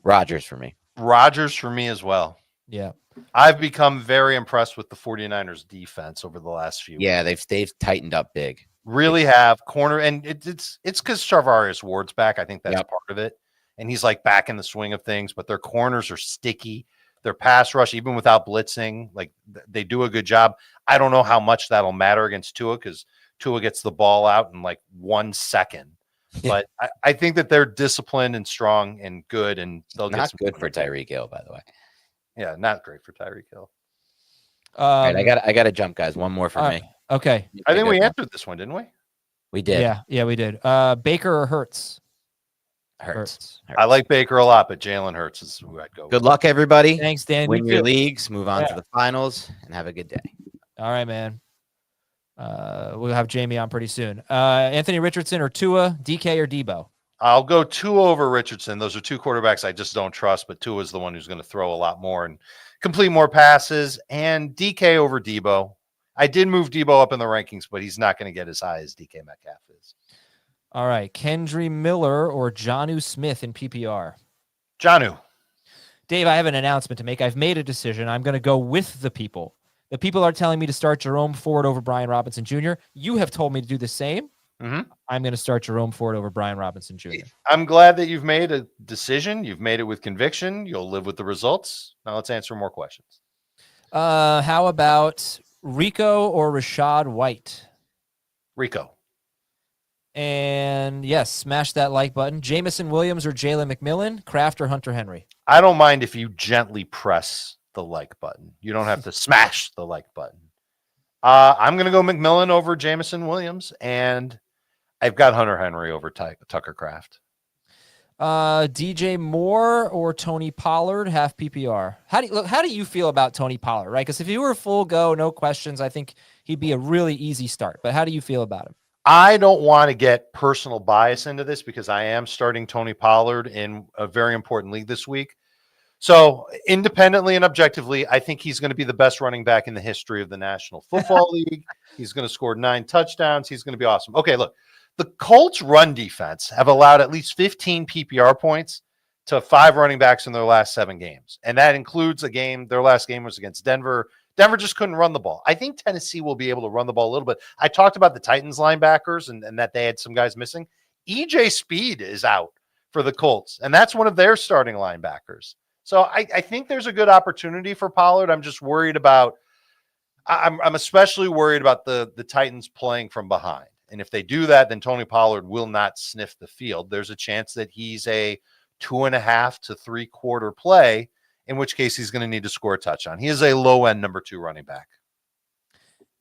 Rodgers for me. Rodgers for me as well. Yeah. I've become very impressed with the 49ers defense over the last few weeks. Yeah, they've tightened up big. Really have corner, and it's because Charvarius Ward's back. I think that's part of it. And he's like back in the swing of things, but their corners are sticky. Their pass rush, even without blitzing, like they do a good job. I don't know how much that'll matter against Tua because Tua gets the ball out in like 1 second. But I think that they're disciplined and strong and good, and they'll not get good for Tyreek Hill, by the way. Yeah, not great for Tyreek Hill. All right, I got to jump, guys. One more for me. Okay. I think we answered this one, didn't we? We did. Yeah, we did. Baker or Hurts? Hurts. I like Baker a lot, but Jalen Hurts is who I'd go with. Good luck, everybody. Thanks, Dan. Win your leagues, move on to the finals, and have a good day. All right, man. We'll have Jamie on pretty soon. Anthony Richardson or Tua, DK or Debo? I'll go Tua over Richardson. Those are 2 quarterbacks I just don't trust, but Tua is the one who's going to throw a lot more and complete more passes. And DK over Debo. I did move Debo up in the rankings, but he's not going to get as high as DK Metcalf is. All right, Kendry Miller or Jonnu Smith in PPR? Jonnu. Dave, I have an announcement to make. I've made a decision. I'm going to go with the people. The people are telling me to start Jerome Ford over Brian Robinson Jr. You have told me to do the same. Mm-hmm. I'm going to start Jerome Ford over Brian Robinson Jr. I'm glad that you've made a decision. You've made it with conviction. You'll live with the results. Now let's answer more questions. How about Rico or Rashad White? Rico. And yes, smash that like button. Jamison Williams or Jalen McMillan, Kraft or Hunter Henry? I don't mind if you gently press the like button. You don't have to smash the like button. I'm going to go McMillan over Jamison Williams, and I've got Hunter Henry over Tucker Kraft. DJ Moore or Tony Pollard, half PPR? How do you feel about Tony Pollard, right? Because if he were full go, no questions, I think he'd be a really easy start. But how do you feel about him? I don't want to get personal bias into this because I am starting Tony Pollard in a very important league this week. So independently and objectively, I think he's going to be the best running back in the history of the National Football League. He's going to score 9 touchdowns. He's going to be awesome. Okay, look, the Colts run defense have allowed at least 15 PPR points to 5 running backs in their last 7 games. And that includes their last game was against Denver. Denver just couldn't run the ball. I think Tennessee will be able to run the ball a little bit. I talked about the Titans linebackers and that they had some guys missing. EJ Speed is out for the Colts, and that's one of their starting linebackers. So I think there's a good opportunity for Pollard. I'm just worried about I'm especially worried about the Titans playing from behind. And if they do that, then Tony Pollard will not sniff the field. There's a chance that he's a 2.5 to 3/4 play, in which case he's going to need to score a touchdown. He is a low-end number 2 running back.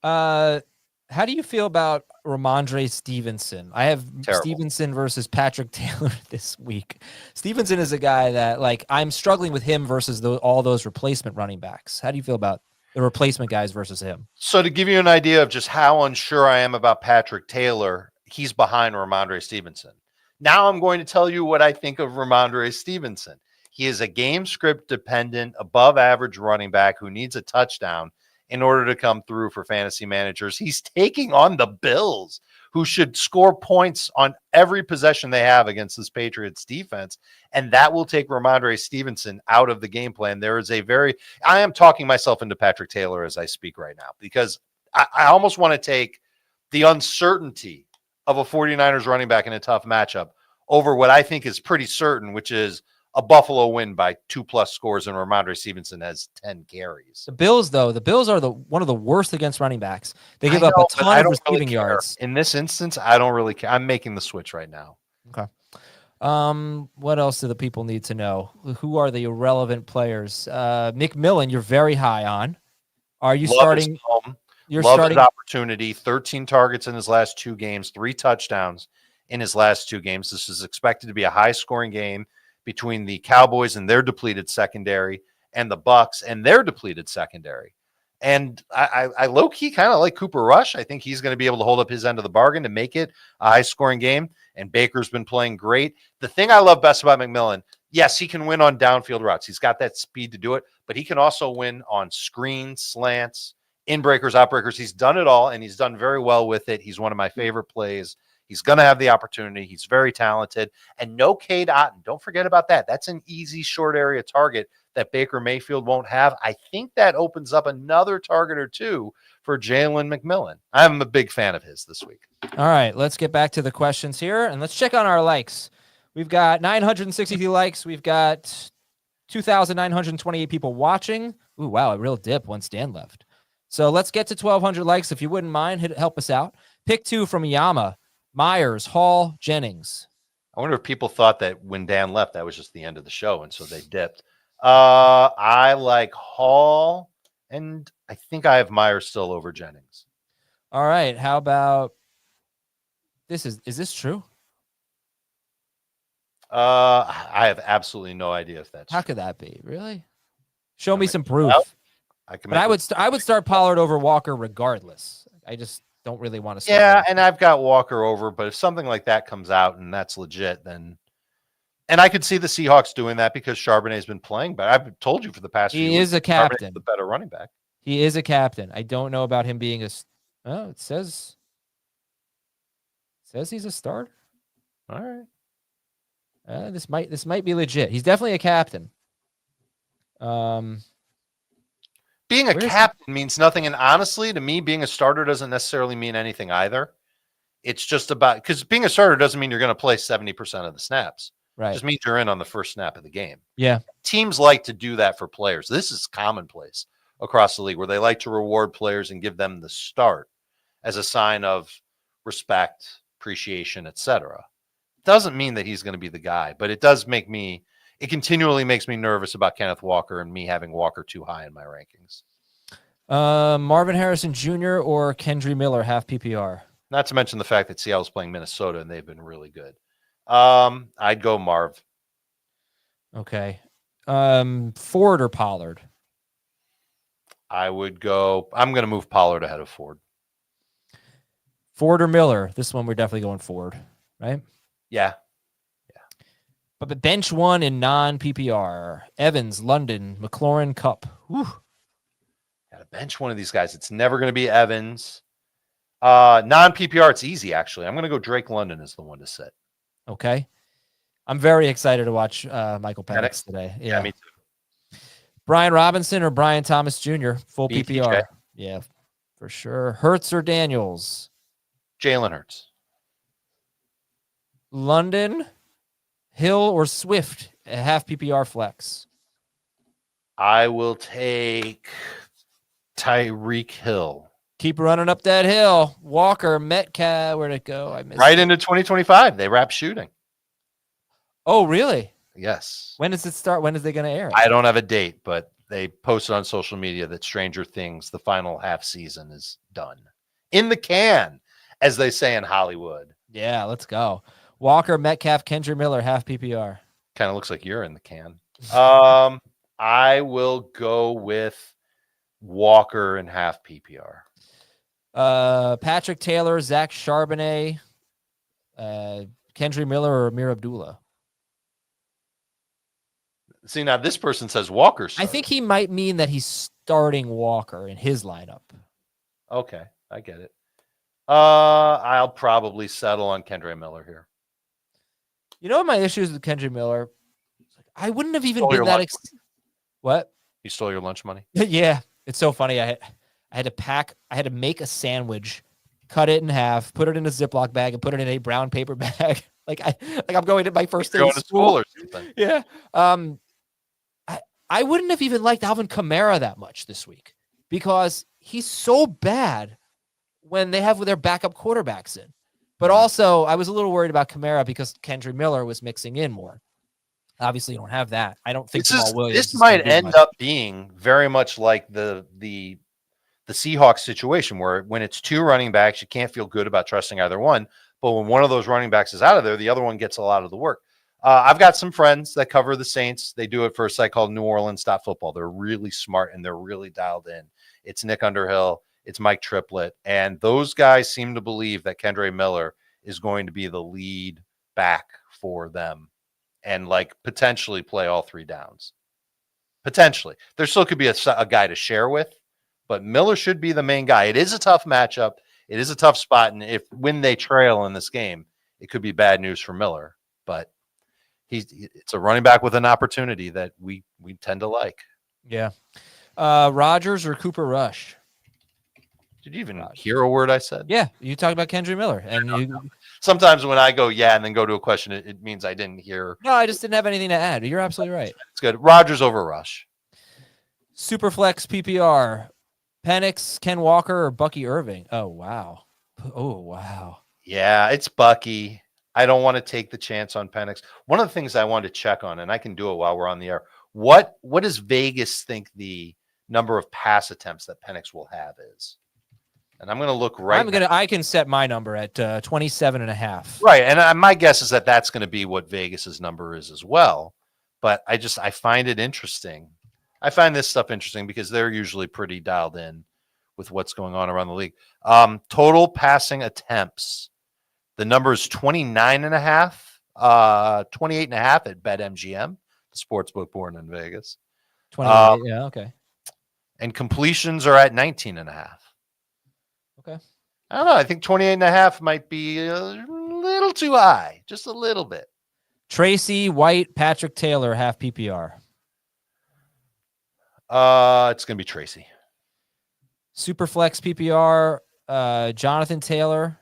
How do you feel about Ramondre Stevenson? I have Terrible. Stevenson versus Patrick Taylor this week. Stevenson is a guy that, like, I'm struggling with him versus all those replacement running backs. How do you feel about the replacement guys versus him? So to give you an idea of just how unsure I am about Patrick Taylor, he's behind Ramondre Stevenson. Now I'm going to tell you what I think of Ramondre Stevenson. He is a game script dependent, above average running back who needs a touchdown in order to come through for fantasy managers. He's taking on the Bills, who should score points on every possession they have against this Patriots defense. And that will take Ramondre Stevenson out of the game plan. I am talking myself into Patrick Taylor as I speak right now, because I almost want to take the uncertainty of a 49ers running back in a tough matchup over what I think is pretty certain, which is a Buffalo win by 2+ scores, and Ramondre Stevenson has 10 carries. The Bills are one of the worst against running backs. They give up a ton of receiving yards. In this instance, I don't really care. I'm making the switch right now. Okay. What else do the people need to know? Who are the irrelevant players? McMillan, you're very high on. Are you starting? You're starting his opportunity. 13 targets in his last 2 games, 3 touchdowns in his last 2 games. This is expected to be a high-scoring game between the Cowboys and their depleted secondary and the Bucks and their depleted secondary. And I low-key kind of like Cooper Rush. I think he's going to be able to hold up his end of the bargain to make it a high-scoring game. And Baker's been playing great. The thing I love best about McMillan, yes, he can win on downfield routes. He's got that speed to do it, but he can also win on screens, slants, in-breakers, out-breakers. He's done it all, and he's done very well with it. He's one of my favorite plays. He's going to have the opportunity. He's very talented. And no Cade Otton. Don't forget about that. That's an easy short area target that Baker Mayfield won't have. I think that opens up another target or two for Jalen McMillan. I'm a big fan of his this week. All right, let's get back to the questions here, and let's check on our likes. We've got 963 likes. We've got 2,928 people watching. Ooh, wow, a real dip once Dan left. So let's get to 1,200 likes. If you wouldn't mind, help us out. Pick 2 from Yama, Myers, Hall, Jennings. I wonder if people thought that when Dan left, that was just the end of the show, and so they dipped. I like Hall, and I think I have Myers still over Jennings. All right, how about this? Is this true? I have absolutely no idea if that's How true. could that be? Really? Show me some proof. I would start Pollard over Walker regardless. I just don't really want to start. Yeah, and I've got Walker over, but if something like that comes out and that's legit, then and I could see the Seahawks doing that because Charbonnet's been playing, but I've told you for the past few weeks, he is a captain. the better running back. He is a captain. I don't know about him being it says he's a starter. All right. This might be legit. He's definitely a captain. Being a captain means nothing, and honestly, to me, being a starter doesn't necessarily mean anything either. It's just about because being a starter doesn't mean you're going to play 70% of the snaps. Right. It just means you're in on the first snap of the game. Yeah. Teams like to do that for players. This is commonplace across the league where they like to reward players and give them the start as a sign of respect, appreciation, etc. Doesn't mean that he's going to be the guy, but it does make me. It continually makes me nervous about Kenneth Walker and me having Walker too high in my rankings. Marvin Harrison Jr. or Kendry Miller, half PPR. Not to mention the fact that Seattle's playing Minnesota and they've been really good. I'd go Marv. Okay. Ford or Pollard? I'm going to move Pollard ahead of Ford. Ford or Miller? This one we're definitely going Ford, right? Yeah. But bench one in non-PPR. Evans, London, McLaurin, Cup. Whew. Got to bench one of these guys. It's never going to be Evans. Non-PPR, it's easy, actually. I'm going to go Drake London as the one to sit. Okay. I'm very excited to watch Michael Penix today. Yeah, me too. Brian Robinson or Brian Thomas Jr., full BTJ. PPR. Yeah, for sure. Hertz or Daniels? Jalen Hurts. London, Hill, or Swift, a half PPR flex. I will take Tyreek Hill. Keep running up that hill. Walker, Metcalf, where'd it go? I missed Right it. into 2025. They wrap shooting. Oh, really? Yes. When does it start? When is they going to air it? I don't have a date, but they posted on social media that Stranger Things, the final half season, is done. In the can, as they say in Hollywood. Yeah, let's go. Walker, Metcalf, Kendra Miller, half PPR. Kind of looks like you're in the can. I will go with Walker and half PPR. Patrick Taylor, Zach Charbonnet, Kendra Miller, or Amir Abdullah. See, now this person says Walker. I think he might mean that he's starting Walker in his lineup. Okay, I get it. I'll probably settle on Kendra Miller here. You know what my issue is with Kendra Miller? I wouldn't have even Stole been your that. lunch What? You stole your lunch money? Yeah, it's so funny. I had to make a sandwich, cut it in half, put it in a Ziploc bag, and put it in a brown paper bag. I'm going to my first day Going of to school. school or something. Yeah. I wouldn't have even liked Alvin Kamara that much this week because he's so bad when they have their backup quarterbacks in. But also, I was a little worried about Kamara because Kendra Miller was mixing in more. Obviously, you don't have that. I don't think Jamal Williams. This might end up being very much like the Seahawks situation, where when it's two running backs, you can't feel good about trusting either one. But when one of those running backs is out of there, the other one gets a lot of the work. I've got some friends that cover the Saints. They do it for a site called New Orleans Football. They're really smart and they're really dialed in. It's Nick Underhill. It's Mike Triplett. And those guys seem to believe that Kendra Miller is going to be the lead back for them and like potentially play all three downs. Potentially. There still could be a guy to share with, but Miller should be the main guy. It is a tough matchup. It is a tough spot. And when they trail in this game, it could be bad news for Miller. But it's a running back with an opportunity that we tend to like. Yeah. Rodgers or Cooper Rush? Did you even hear a word I said? Yeah, you talked about Kendra Miller, and sometimes when I go and then go to a question, it means I didn't hear. No, I just didn't have anything to add. You're absolutely right. It's good. Rodgers over Rush. Superflex PPR. Penix, Ken Walker, or Bucky Irving? Oh wow. Yeah, it's Bucky. I don't want to take the chance on Penix. One of the things I wanted to check on, and I can do it while we're on the air. What does Vegas think the number of pass attempts that Penix will have is? And I'm going to look right now. I can set my number at 27.5. Right. And my guess is that that's going to be what Vegas's number is as well. But I find it interesting. I find this stuff interesting because they're usually pretty dialed in with what's going on around the league. Total passing attempts. The number is 29.5, 28.5 at BetMGM, the sportsbook born in Vegas. 28, yeah, okay. And completions are at 19.5. Okay. I don't know. I think 28.5 might be a little too high, just a little bit. Tracy, White, Patrick Taylor, half PPR. It's going to be Tracy. Superflex PPR, Jonathan Taylor,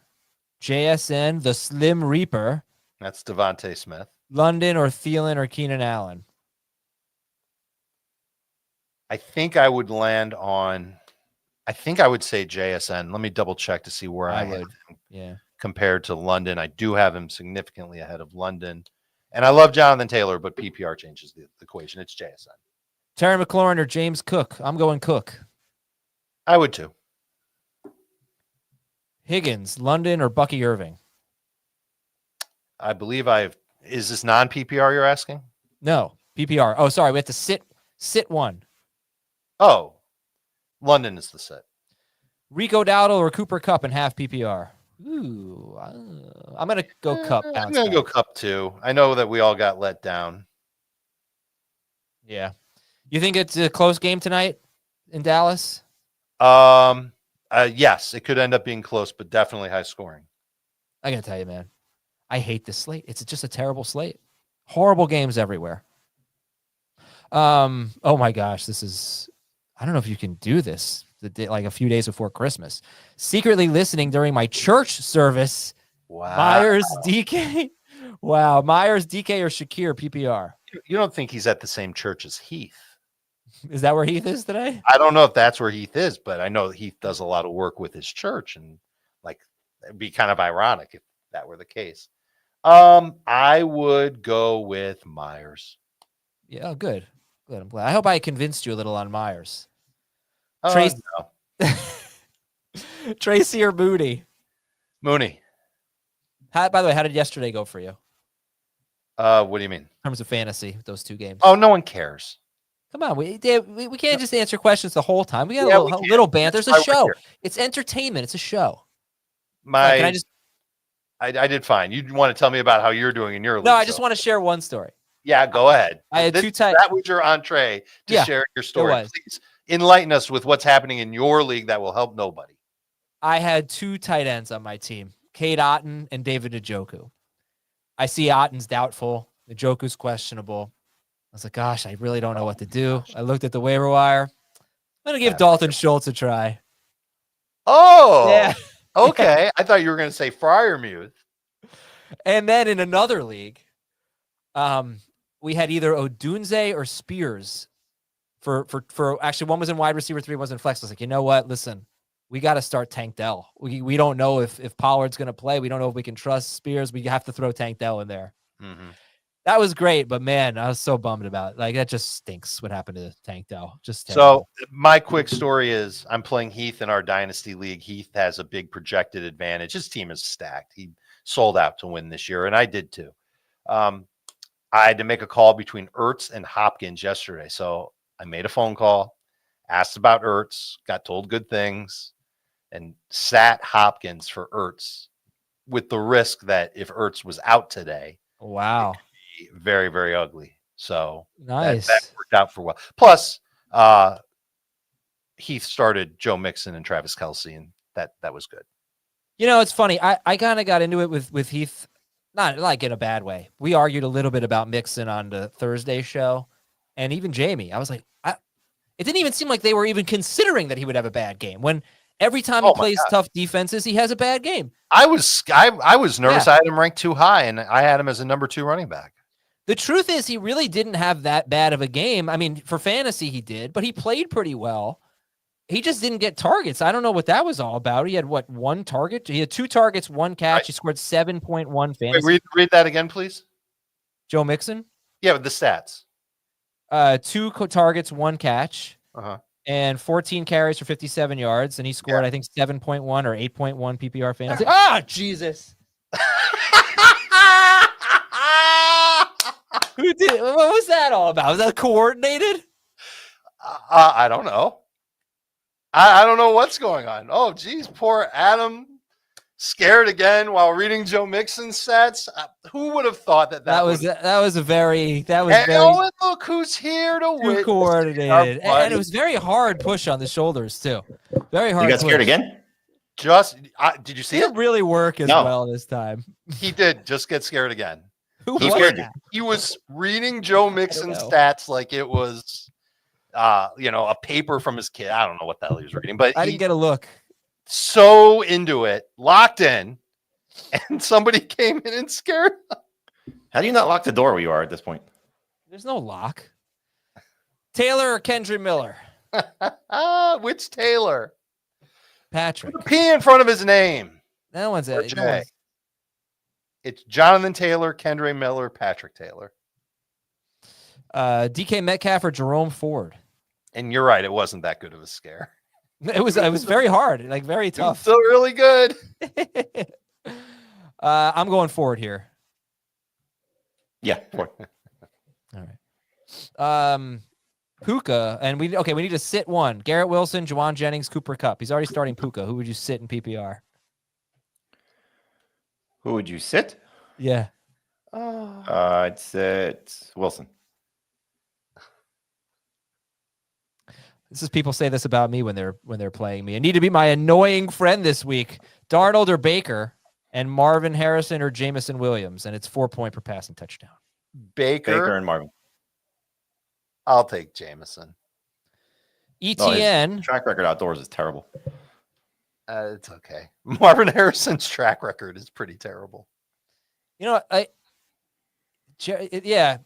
JSN, the Slim Reaper. That's Devontae Smith. London or Thielen or Keenan Allen. I think I would land on. I think I would say JSN. Let me double check to see where I would. Yeah. Compared to London, I do have him significantly ahead of London, and I love Jonathan Taylor, but PPR changes the equation. It's JSN. Terry McLaurin or James Cook. I'm going Cook. I would too. Higgins, London or Bucky Irving. I believe Is this non-PPR you're asking? No, PPR. Oh, sorry. We have to sit one. Oh, London is the sit. Rico Dowdle or Cooper Kupp in half PPR. Ooh, I'm going to go Kupp. I'm going to go Kupp too. I know that we all got let down. Yeah. You think it's a close game tonight in Dallas? Yes, it could end up being close, but definitely high scoring. I got to tell you, man, I hate this slate. It's just a terrible slate. Horrible games everywhere. Oh my gosh, I don't know if you can do this like a few days before Christmas. Secretly listening during my church service. Wow. Myers, DK. Wow. Myers, DK, or Shakir, PPR. You don't think he's at the same church as Heath? Is that where Heath is today? I don't know if that's where Heath is, but I know Heath does a lot of work with his church, and like it'd be kind of ironic if that were the case. I would go with Myers. Yeah, good. Good. I'm glad. I hope I convinced you a little on Myers. Tracy, no. Tracy or Mooney? Mooney. By the way, how did yesterday go for you? What do you mean? In terms of fantasy, those two games. Oh, no one cares. Come on, we can't just answer questions the whole time. We got a little banter. There's a show. It's entertainment. It's a show. Can I just? I did fine. You want to tell me about how you're doing in your league? No, I just want to share one story. Yeah, go ahead. I had That was your entree to share your story. Please enlighten us with what's happening in your league that will help nobody. I had 2 tight ends on my team, Cade Otton and David Njoku. I see Otton's doubtful. Njoku's questionable. I was like, gosh, I really don't know what to do. I looked at the waiver wire. I'm going to give Dalton Schultz a try. Oh, yeah. Okay. I thought you were going to say Freiermuth. And then in another league, we had either Odunze or Spears for actually one was in wide receiver, 3 was in flex. I was like, you know what? Listen, we got to start Tank Dell. We don't know if Pollard's going to play. We don't know if we can trust Spears. We have to throw Tank Dell in there. Mm-hmm. That was great, but man, I was so bummed about it. Like, that just stinks what happened to Tank Dell. Just terrible. So my quick story is I'm playing Heath in our dynasty league. Heath has a big projected advantage. His team is stacked. He sold out to win this year, and I did too. I had to make a call between Ertz and Hopkins yesterday. So I made a phone call, asked about Ertz, got told good things, and sat Hopkins for Ertz with the risk that if Ertz was out today, wow, very, very ugly. So nice. That worked out for well. Plus, Heath started Joe Mixon and Travis Kelce, and that was good. You know, it's funny. I kind of got into it with Heath, not like in a bad way. We argued a little bit about Mixon on the Thursday show, and even Jamie. I was like, it didn't even seem like they were even considering that he would have a bad game. When every time he plays tough defenses, he has a bad game. I was nervous. I had him ranked too high, and I had him as a number 2 running back. The truth is, he really didn't have that bad of a game. I mean, for fantasy, he did, but he played pretty well. He just didn't get targets. I don't know what that was all about. He had, 1 target? He had 2 targets, 1 catch. Right. He scored 7.1 fantasy. Wait, read that again, please. Joe Mixon? Yeah, with the stats. 2 targets, 1 catch, and 14 carries for 57 yards. And he scored, I think, 7.1 or 8.1 PPR fantasy. Jesus. Who did? What was that all about? Was that coordinated? I don't know. I don't know what's going on. Oh, geez, poor Adam, scared again while reading Joe Mixon's stats. Who would have thought that was very look who's here to win. Coordinated, and it was very hard push on the shoulders too. Very hard. You got scared again? Did you see it? Didn't really work as well this time. He did just get scared again. He was reading Joe Mixon's stats like it was, a paper from his kid. I don't know what the hell he was reading, but I didn't get a look. So into it, locked in, and somebody came in and scared him. How do you not lock the door where you are at this point? There's no lock. Taylor or Kendra Miller? Which Taylor? Patrick. Put a P in front of his name. That one's it. It's Jonathan Taylor, Kendra Miller, Patrick Taylor. DK Metcalf or Jerome Ford? And you're right, it wasn't that good of a scare. It was very hard, like very tough. Still really good. I'm going Ford here. Yeah, Ford. All right. Puka, and we need to sit one. Garrett Wilson, Juwan Jennings, Cooper Kupp. He's already starting Puka. Who would you sit in PPR? Who would you sit? Yeah. I'd sit Wilson. This is people say this about me when they're playing me. I need to be my annoying friend this week. Darnold or Baker, and Marvin Harrison or Jamison Williams, and it's 4 point per passing touchdown. Baker and Marvin. I'll take Jameson. ETN. Track record outdoors is terrible. It's okay. Marvin Harrison's track record is pretty terrible. You know, yeah,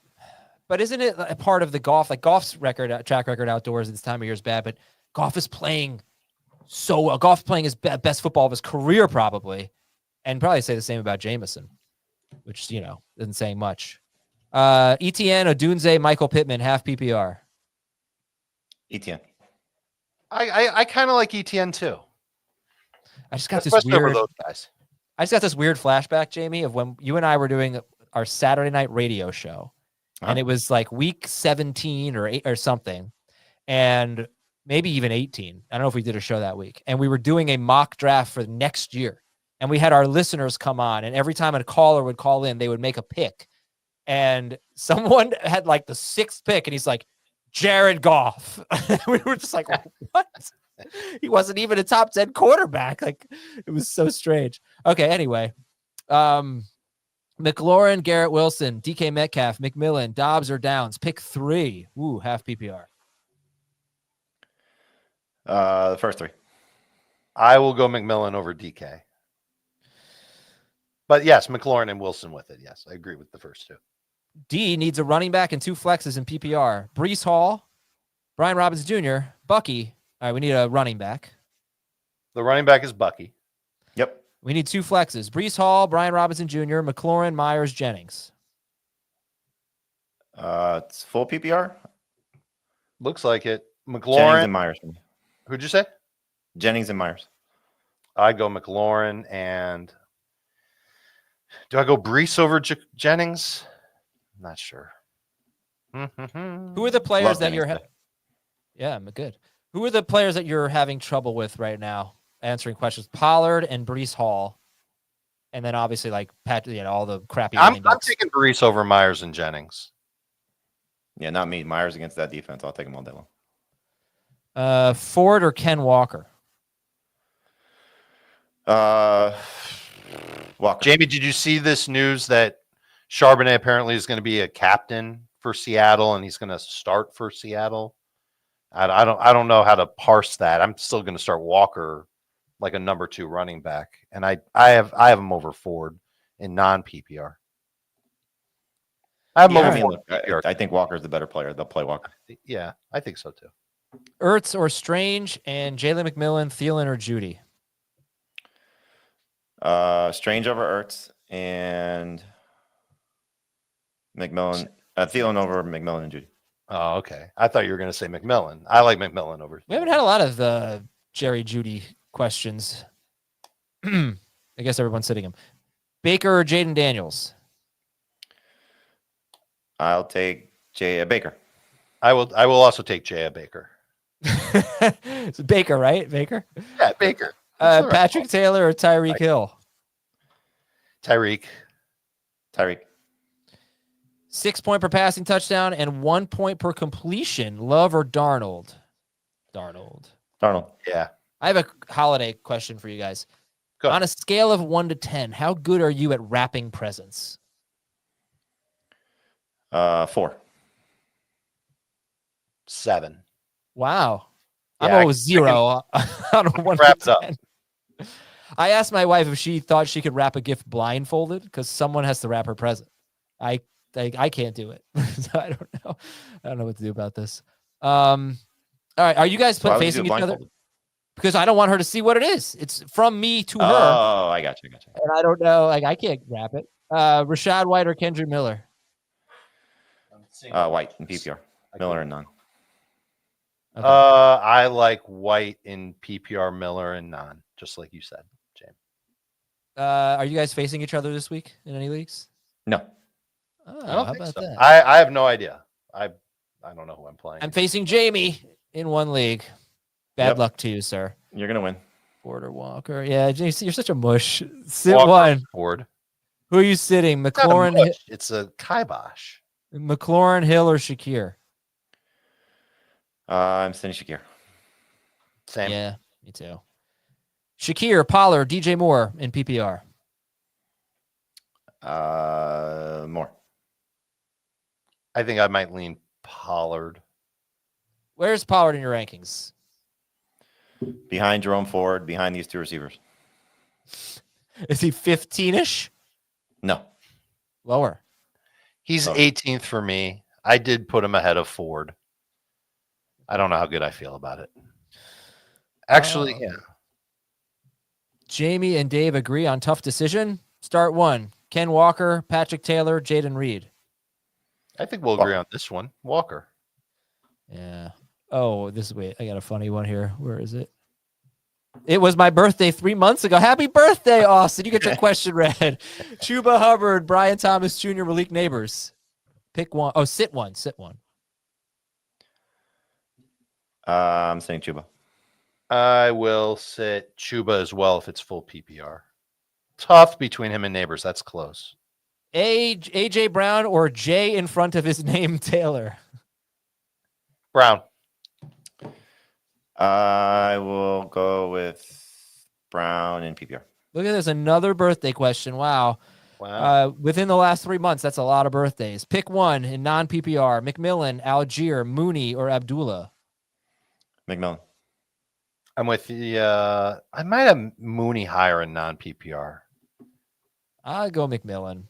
but isn't it a part of the golf? Like golf's track record outdoors at this time of year is bad, but golf is playing so well. Golf playing his best football of his career, probably, and probably say the same about Jameson, which isn't saying much. ETN, Odunze, Michael Pittman, half PPR. ETN. I kind of like ETN too. I just got Especially this over weird. those guys. I just got this weird flashback, Jamie, of when you and I were doing our Saturday night radio show, and it was like week 17 or 8 or something, and maybe even 18. I don't know if we did a show that week, and we were doing a mock draft for next year, and we had our listeners come on, and every time a caller would call in, they would make a pick, and someone had like the 6th pick, and he's like, Jared Goff. We were just like, what? He wasn't even a top 10 quarterback. Like, it was so strange. Okay, anyway. McLaurin, Garrett Wilson, DK Metcalf, McMillan, Dobbs or Downs. Pick 3. Ooh, half PPR. The first 3. I will go McMillan over DK. But yes, McLaurin and Wilson with it. Yes, I agree with the first 2. D needs a running back and 2 flexes in PPR. Brees Hall, Brian Robbins Jr., Bucky. All right, we need a running back. The running back is Bucky. Yep. We need 2 flexes. Brees Hall, Brian Robinson Jr., McLaurin, Myers, Jennings. It's full PPR. Looks like it. Jennings McLaurin. and Myers. Who'd you say? Jennings and Myers. I'd go McLaurin and do I go Brees over Jennings? I'm not sure. Who are the players Love that you're Jennings. Yeah, I'm good. Who are the players that you're having trouble with right now answering questions? Pollard and Brees Hall. And then obviously like all the crappy I'm running backs. taking Brees over Myers and Jennings. Yeah, not me. Myers against that defense. I'll take him all day long. Ford or Ken Walker? Walker. Jamie, did you see this news that Charbonnet apparently is going to be a captain for Seattle and he's going to start for Seattle? I don't know how to parse that. I'm still going to start Walker like a number 2 running back, and I have him over Ford in non PPR. I have him over Ford in PPR. I think Walker's the better player. They'll play Walker. Yeah, I think so too. Ertz or Strange, and Jalen McMillan, Thielen or Judy? Strange over Ertz and McMillan. Thielen over McMillan and Judy. Oh, okay. I thought you were going to say McMillan. I like McMillan over. We haven't had a lot of Jerry Judy questions. I guess everyone's sitting him. Baker or Jaden Daniels? I'll take Baker. I will also take Jay Baker. It's Baker, right? Baker? Yeah, Baker. Patrick Taylor or Tyreek Hill? Tyreek. 6 point per passing touchdown and 1 point per completion. Love or Darnold? Darnold. Yeah. I have a holiday question for you guys. Go. On a scale of 1 to 10, how good are you at wrapping presents? 4. 7. Wow. Yeah, I'm always 0 on a 1 wrap to it up. 10. I asked my wife if she thought she could wrap a gift blindfolded because someone has to wrap her present. I can't do it. So I don't know. I don't know what to do about this. All right. Are you guys facing each other? Because I don't want her to see what it is. It's from me to her. Oh, I got you. And I don't know. Like, I can't wrap it. Rashad White or Kendra Miller? White in PPR. Miller and none. Okay. I like White in PPR, Miller and non, just like you said, James. Are you guys facing each other this week in any leagues? No. Oh, I don't how think about so. that? I have no idea. I don't know who I'm playing. I'm facing Jamie in one league. Bad luck to you, sir. You're going to win. Ford or Walker. Yeah, you're such a mush. Sit Walker, one. Ford. Who are you sitting? It's not a McLaurin, mush, it's a kibosh. McLaurin, Hill, or Shakir? I'm sitting Shakir. Same. Yeah, me too. Shakir, Pollard, DJ Moore in PPR. More. I think I might lean Pollard. Where's Pollard in your rankings? Behind Jerome Ford, behind these two receivers. Is he 15-ish? No. Lower. He's Oh. 18th for me. I did put him ahead of Ford. I don't know how good I feel about it. Actually, yeah. Jamie and Dave agree on tough decision. Start one. Ken Walker, Patrick Taylor, Jaden Reed. I think we'll agree on this one. Walker. Yeah. Oh, wait, I got a funny one here. Where is it? It was my birthday 3 months ago. Happy birthday, Austin. You get your question read. Chuba Hubbard, Brian Thomas Jr., Malik Neighbors. Pick one. Oh, sit one. I'm saying Chuba. I will sit Chuba as well if it's full PPR. Tough between him and Neighbors. That's close. AJ Brown or J in front of his name, Taylor? Brown. I will go with Brown and PPR. Look at this. Another birthday question. Wow. Wow. Within the last 3 months, that's a lot of birthdays. Pick one in non-PPR. McMillan, Algier, Mooney, or Abdullah? McMillan. I'm with the I might have Mooney higher in non-PPR. I'll go McMillan.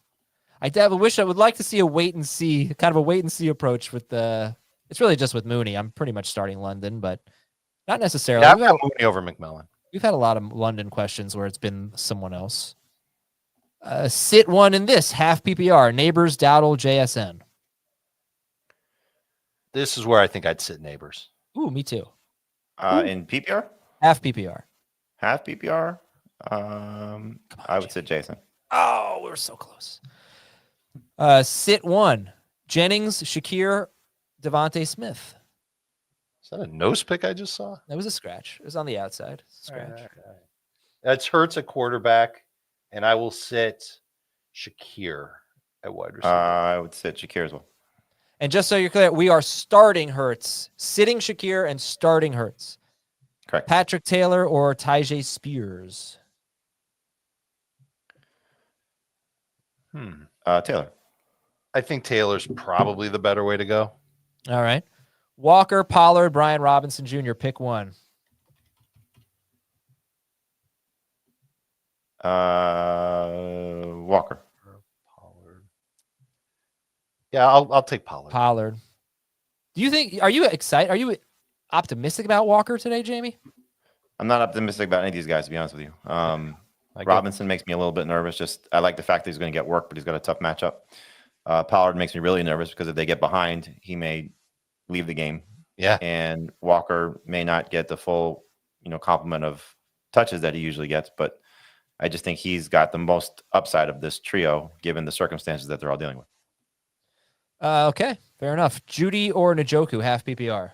I would like to see a wait and see, kind of a wait and see approach with it's really just with Mooney. I'm pretty much starting London, but not necessarily. Yeah, I've got Mooney over McMillan. We've had a lot of London questions where it's been someone else. Sit one in this, half PPR. Neighbors, Dowdle, JSN. This is where I think I'd sit Neighbors. Ooh, me too. In PPR? Half PPR. Half PPR? I would sit Jason. Oh, we're so close. Sit one. Jennings, Shakir, Devontae Smith. Is that a nose pick I just saw? That was a scratch. It was on the outside. Scratch. All right. That's Ertz at quarterback, and I will sit Shakir at wide receiver. I would sit Shakir as well. And just so you're clear, we are starting Ertz, sitting Shakir and starting Ertz. Correct. Patrick Taylor or Tyjae Spears? Taylor. I think Taylor's probably the better way to go. All right. Walker, Pollard, Brian Robinson Jr. Pick one. Walker. Pollard. Yeah, I'll take Pollard. Pollard. Are you excited? Are you optimistic about Walker today, Jamie? I'm not optimistic about any of these guys, to be honest with you. Robinson makes me a little bit nervous. I like the fact that he's going to get work, but he's got a tough matchup. Pollard makes me really nervous because if they get behind, he may leave the game. Yeah. And Walker may not get the full, complement of touches that he usually gets, but I just think he's got the most upside of this trio, given the circumstances that they're all dealing with. Okay, fair enough. Judy or Njoku, half PPR?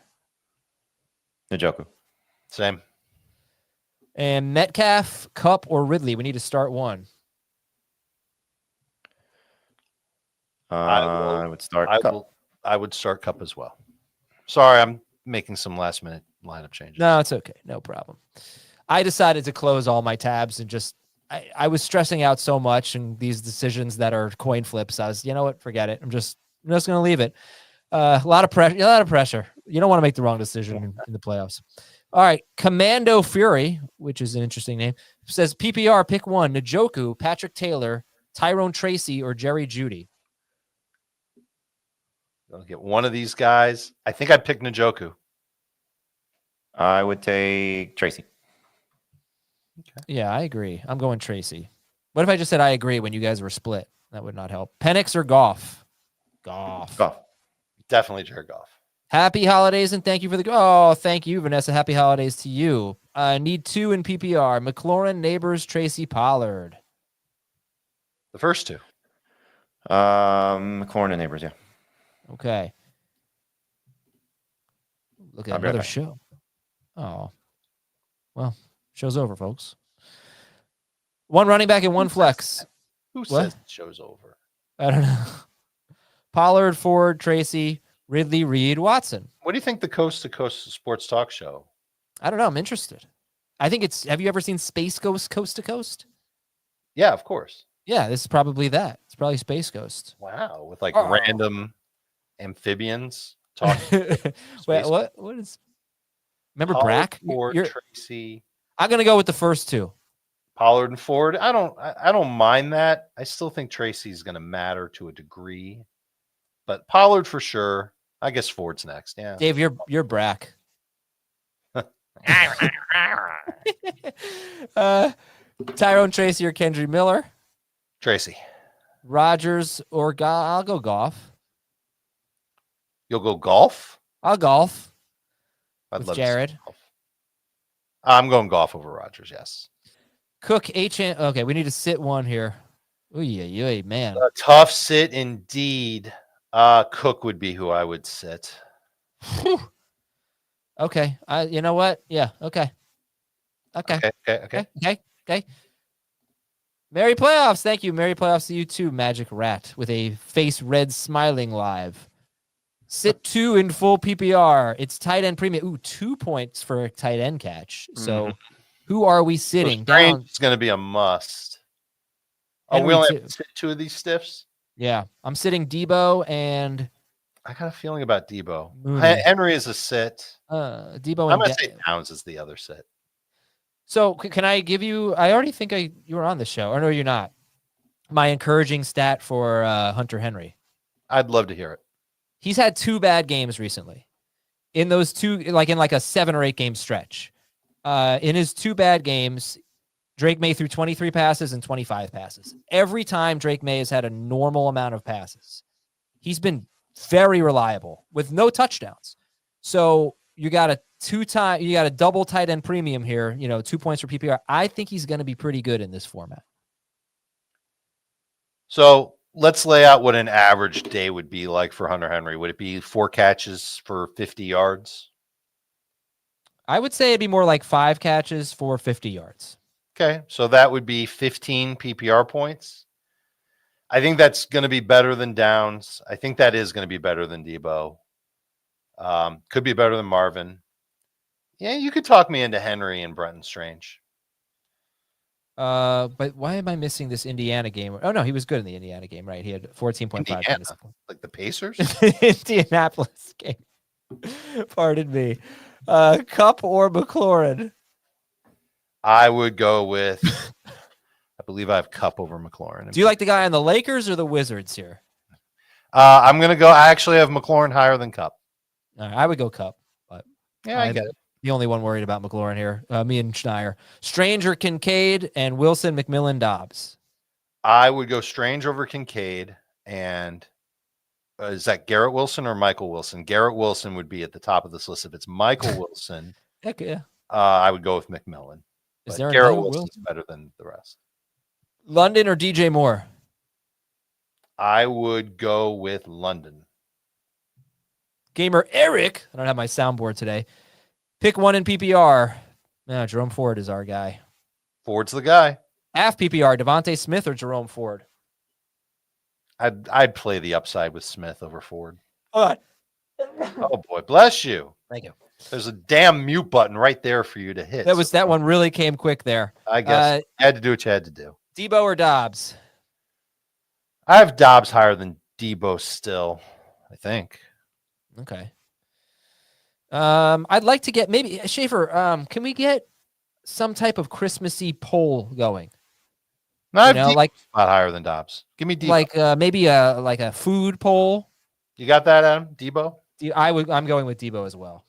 Njoku. Same. And Metcalf, Cup, or Ridley? We need to start one. I would start Cup. I would start Cup as well. Sorry, I'm making some last minute lineup changes. No, it's okay. No problem. I decided to close all my tabs and just I was stressing out so much and these decisions that are coin flips. I was, you know what, forget it. I'm just going to leave it. A lot of pressure. You don't want to make the wrong decision in the playoffs. All right. Commando Fury, which is an interesting name, says PPR, pick one. Njoku, Patrick Taylor, Tyrone Tracy, or Jerry Jeudy. I'll get one of these guys. I think I'd pick Njoku. I would take Tracy. Okay. Yeah, I agree. I'm going Tracy. What if I just said I agree when you guys were split? That would not help. Penix or Goff? Goff. Definitely Jared Goff. Happy holidays and thank you for the thank you, Vanessa. Happy holidays to you. Need two in PPR. McLaurin, Neighbors, Tracy, Pollard. The first two. McLaurin and Neighbors, yeah. Okay. Look at another show. Oh. Well, show's over, folks. One running back and one flex. Who says the show's over? I don't know. Pollard, Ford, Tracy, Ridley, Reed, Watson. What do you think the Coast to Coast Sports Talk Show? I don't know. I'm interested. I think have you ever seen Space Ghost Coast to Coast? Yeah, of course. Yeah, this is probably that. It's probably Space Ghost. Wow. With random amphibians. Talk. Wait, what is? Remember Pollard, Brack? Ford, Tracy. I'm gonna go with the first two. Pollard and Ford. I don't mind that. I still think Tracy's going to matter to a degree, but Pollard for sure. I guess Ford's next. Yeah, Dave, you're Brack. Tyrone, Tracy, or Kendry Miller. Tracy. Rodgers or I'll go Goff. You'll go golf? I'll golf. I'd with love Jared. to see golf. I'm going golf over Rodgers, yes. Cook, okay, we need to sit one here. Ooh, yeah, man. A tough sit indeed. Cook would be who I would sit. Whew. Okay. You know what? Yeah. Okay. Merry playoffs. Thank you. Merry playoffs to you too, Magic Rat, with a face red smiling live. Sit 2 in full PPR. It's tight end premium. Ooh, 2 points for a tight end catch. So who are we sitting down? It's going to be a must. Oh, we only have to sit 2 of these stiffs? Yeah. I'm sitting Debo and I got a feeling about Debo. Mooney. Henry is a sit. Debo I'm and going to say Downs is the other sit. So can I give you? I already think you were on the show, or no, you're not. My encouraging stat for Hunter Henry. I'd love to hear it. He's had 2 bad games recently. In those 2, like in a 7 or 8 game stretch. In his 2 bad games, Drake May threw 23 passes and 25 passes. Every time Drake May has had a normal amount of passes, he's been very reliable with no touchdowns. So you got a double tight end premium here, 2 points for PPR. I think he's going to be pretty good in this format. So let's lay out what an average day would be like for Hunter Henry. Would it be 4 catches for 50 yards? I would say it'd be more like 5 catches for 50 yards. Okay, so that would be 15 PPR points. I think that's going to be better than Downs. I think that is going to be better than Debo. Could be better than Marvin. Yeah, you could talk me into Henry and Brenton Strange. But why am I missing this Indiana game? Oh, no, he was good in the Indiana game, right? He had 14.5 minutes. Like the Pacers? Indianapolis game. Pardon me. Cup or McLaurin? I would go with, I believe I have Cup over McLaurin. Do you like the guy on the Lakers or the Wizards here? I'm going to go, I actually have McLaurin higher than Cup. I would go Cup, but yeah, I get it. The only one worried about McLaurin here, me and Schneier. Strange or Kincaid, and Wilson, McMillan, Dobbs. I would go Strange over Kincaid, and is that Garrett Wilson or Michael Wilson? Garrett Wilson would be at the top of this list. If it's Michael Wilson, heck yeah, I would go with McMillan. Is there Garrett Wilson's better than the rest? London or DJ Moore? I would go with London. Gamer Eric, I don't have my soundboard today. Pick 1 in PPR. No, Jerome Ford is our guy. Ford's the guy. Half PPR, Devontae Smith or Jerome Ford? I'd play the upside with Smith over Ford. Oh boy, bless you. Thank you. There's a damn mute button right there for you to hit. That one really came quick there. I guess you had to do what you had to do. Debo or Dobbs? I have Dobbs higher than Debo still, I think. Okay. I'd like to get maybe Schaefer. Can we get some type of Christmassy poll going? No, I have like not higher than Dobbs. Give me Debo. Like maybe a food poll. You got that, Adam? Debo? I'm going with Debo as well.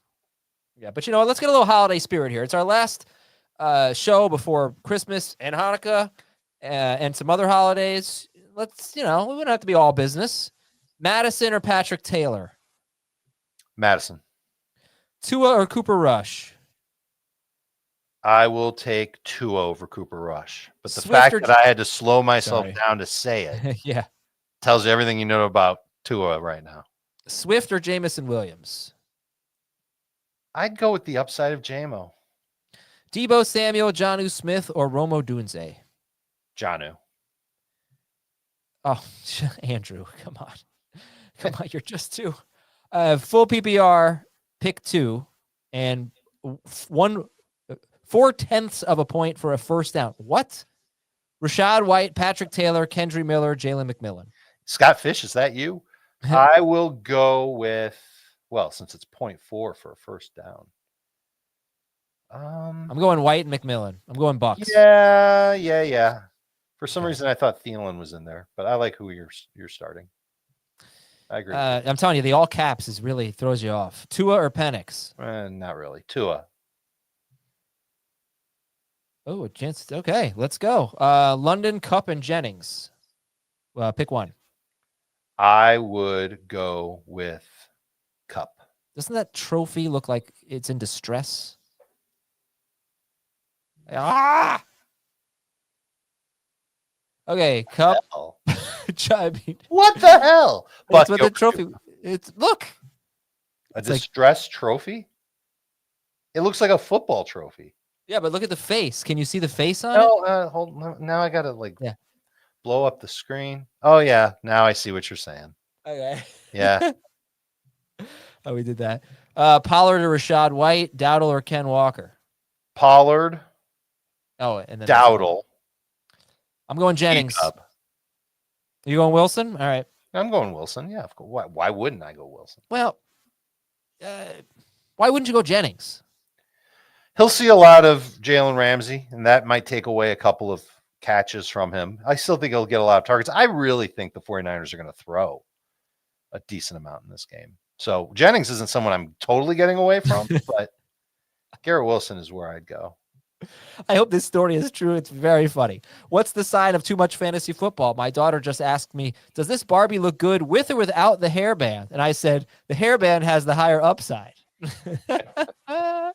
Yeah, but let's get a little holiday spirit here. It's our last show before Christmas and Hanukkah and some other holidays. Let's we don't have to be all business. Madison or Patrick Taylor? Madison. Tua or Cooper Rush? I will take Tua over Cooper Rush. But the fact that I had to slow myself down to say it yeah, tells you everything you know about Tua right now. Swift or Jameson Williams? I'd go with the upside of JMO. Debo Samuel, Jonnu Smith, or Romo Dunze? Jonnu. Oh, Andrew, come on. Come on, you're just 2. Full PPR, pick 2, and 4/10 of a point for a first down. What? Rashad White, Patrick Taylor, Kendry Miller, Jalen McMillan. Scott Fish, is that you? I will go with Well, since it's 0.4 for a first down. I'm going White and McMillan. I'm going Bucks. Yeah. For some Okay. reason, I thought Thielen was in there, but I like who you're starting. I agree. With you. I'm telling you, the all caps is really throws you off. Tua or Penix? Not really. Tua. Oh, a chance. Okay, let's go. London, Cup, and Jennings. Pick one. I would go with Cup. Doesn't that trophy look like it's in distress? Ah! Okay, Cup. Hell. I mean, What the hell? that's Buck, what the trophy. It's look. a It's like- distress trophy? It looks like a football trophy. Yeah, but look at the face. Can you see the face on it? No, hold on. Now I gotta Yeah. blow up the screen. Oh yeah, now I see what you're saying. Okay. Yeah. Oh, we did that. Pollard or Rashad White, Dowdle or Ken Walker. Pollard, Oh, and then Dowdle, I'm going Jennings. Cup. You going Wilson? All right. I'm going Wilson. Yeah, of course. Why wouldn't I go Wilson? Well, why wouldn't you go Jennings? He'll see a lot of Jalen Ramsey, and that might take away a couple of catches from him. I still think he'll get a lot of targets. I really think the 49ers are going to throw a decent amount in this game. So Jennings isn't someone I'm totally getting away from, but Garrett Wilson is where I'd go. I hope this story is true. It's very funny. What's the sign of too much fantasy football? My daughter just asked me, does this Barbie look good with or without the hairband? And I said, the hairband has the higher upside. I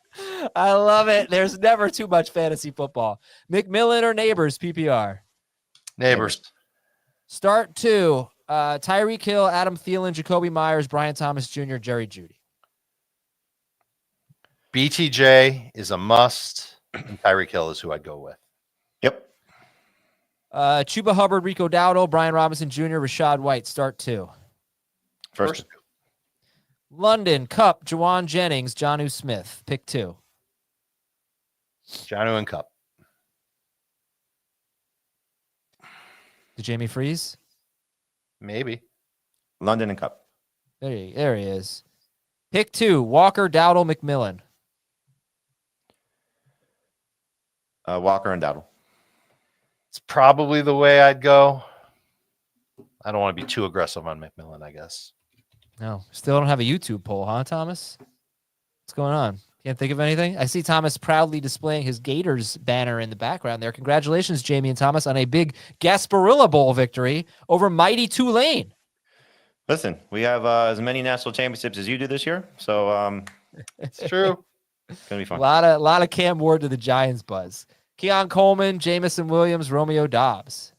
love it. There's never too much fantasy football. McMillan or Neighbors, PPR? Neighbors. Start two. Tyreek Hill, Adam Thielen, Jacoby Myers, Brian Thomas Jr., Jerry Jeudy. BTJ is a must, and Tyreek Hill is who I'd go with. Yep. Chuba Hubbard, Rico Dowdle, Brian Robinson Jr., Rashad White. Start two. First. London, Cup, Jawan Jennings, Jonnu Smith. Pick two. Jonnu and Cup. Did Jamie freeze? Maybe. London and Cup. There he is. Pick two. Walker, Dowdle, McMillan. Walker and Dowdle. It's probably the way I'd go. I don't want to be too aggressive on McMillan, I guess. No, still don't have a YouTube poll, huh, Thomas? What's going on? Can't think of anything? I see Thomas proudly displaying his Gators banner in the background there. Congratulations, Jamie and Thomas, on a big Gasparilla Bowl victory over mighty Tulane. Listen, we have as many national championships as you do this year, so It's true. it's gonna be A fun. lot of Cam Ward to the Giants buzz. Keon Coleman, Jamison Williams, Romeo Dobbs.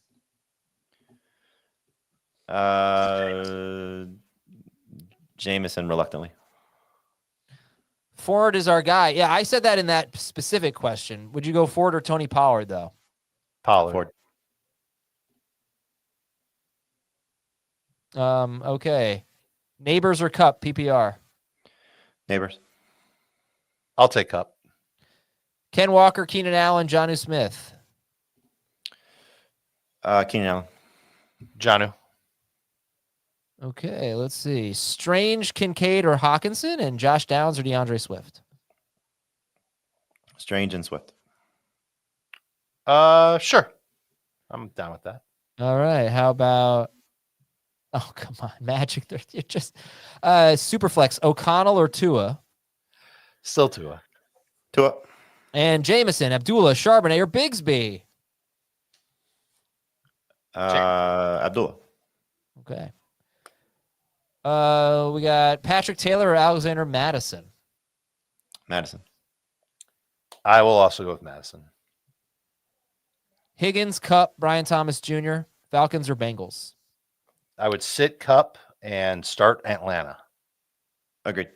Jameson reluctantly. Ford is our guy. Yeah, I said that in that specific question. Would you go Ford or Tony Pollard, though? Pollard. Ford. Okay. Neighbors or Cup, PPR? Neighbors. I'll take Cup. Ken Walker, Keenan Allen, Jonnu Smith. Keenan Allen. Jonnu. Okay, let's see. Strange, Kincaid, or Hawkinson, and Josh Downs or DeAndre Swift? Strange and Swift. Sure. I'm down with that. All right. How about? Oh, come on, Magic. You're just Superflex. O'Connell or Tua, Still Tua. Tua. and Jameson, Abdullah, Charbonnet, or Bigsby. Abdullah. Okay. We got Patrick Taylor or Alexander Madison. Madison. I will also go with Madison. Higgins, Cup, Brian Thomas Jr., Falcons or Bengals? I would sit Cup and start Atlanta. Agreed.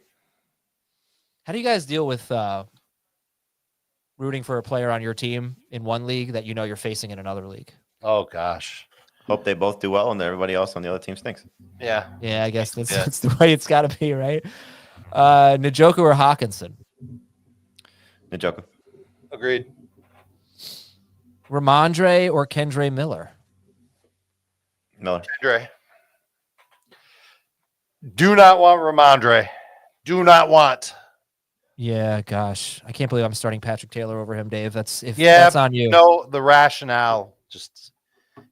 How do you guys deal with rooting for a player on your team in one league that you know you're facing in another league? Oh, gosh. Hope they both do well and everybody else on the other team stinks. Yeah. Yeah, I guess that's, Yeah. that's the way it's got to be, right? Njoku or Hawkinson? Njoku. Agreed. Ramondre or Kendre Miller? Miller. Andre. Do not want Ramondre. Do not want. Yeah, gosh. I can't believe I'm starting Patrick Taylor over him, Dave. That's on you. No, the rationale just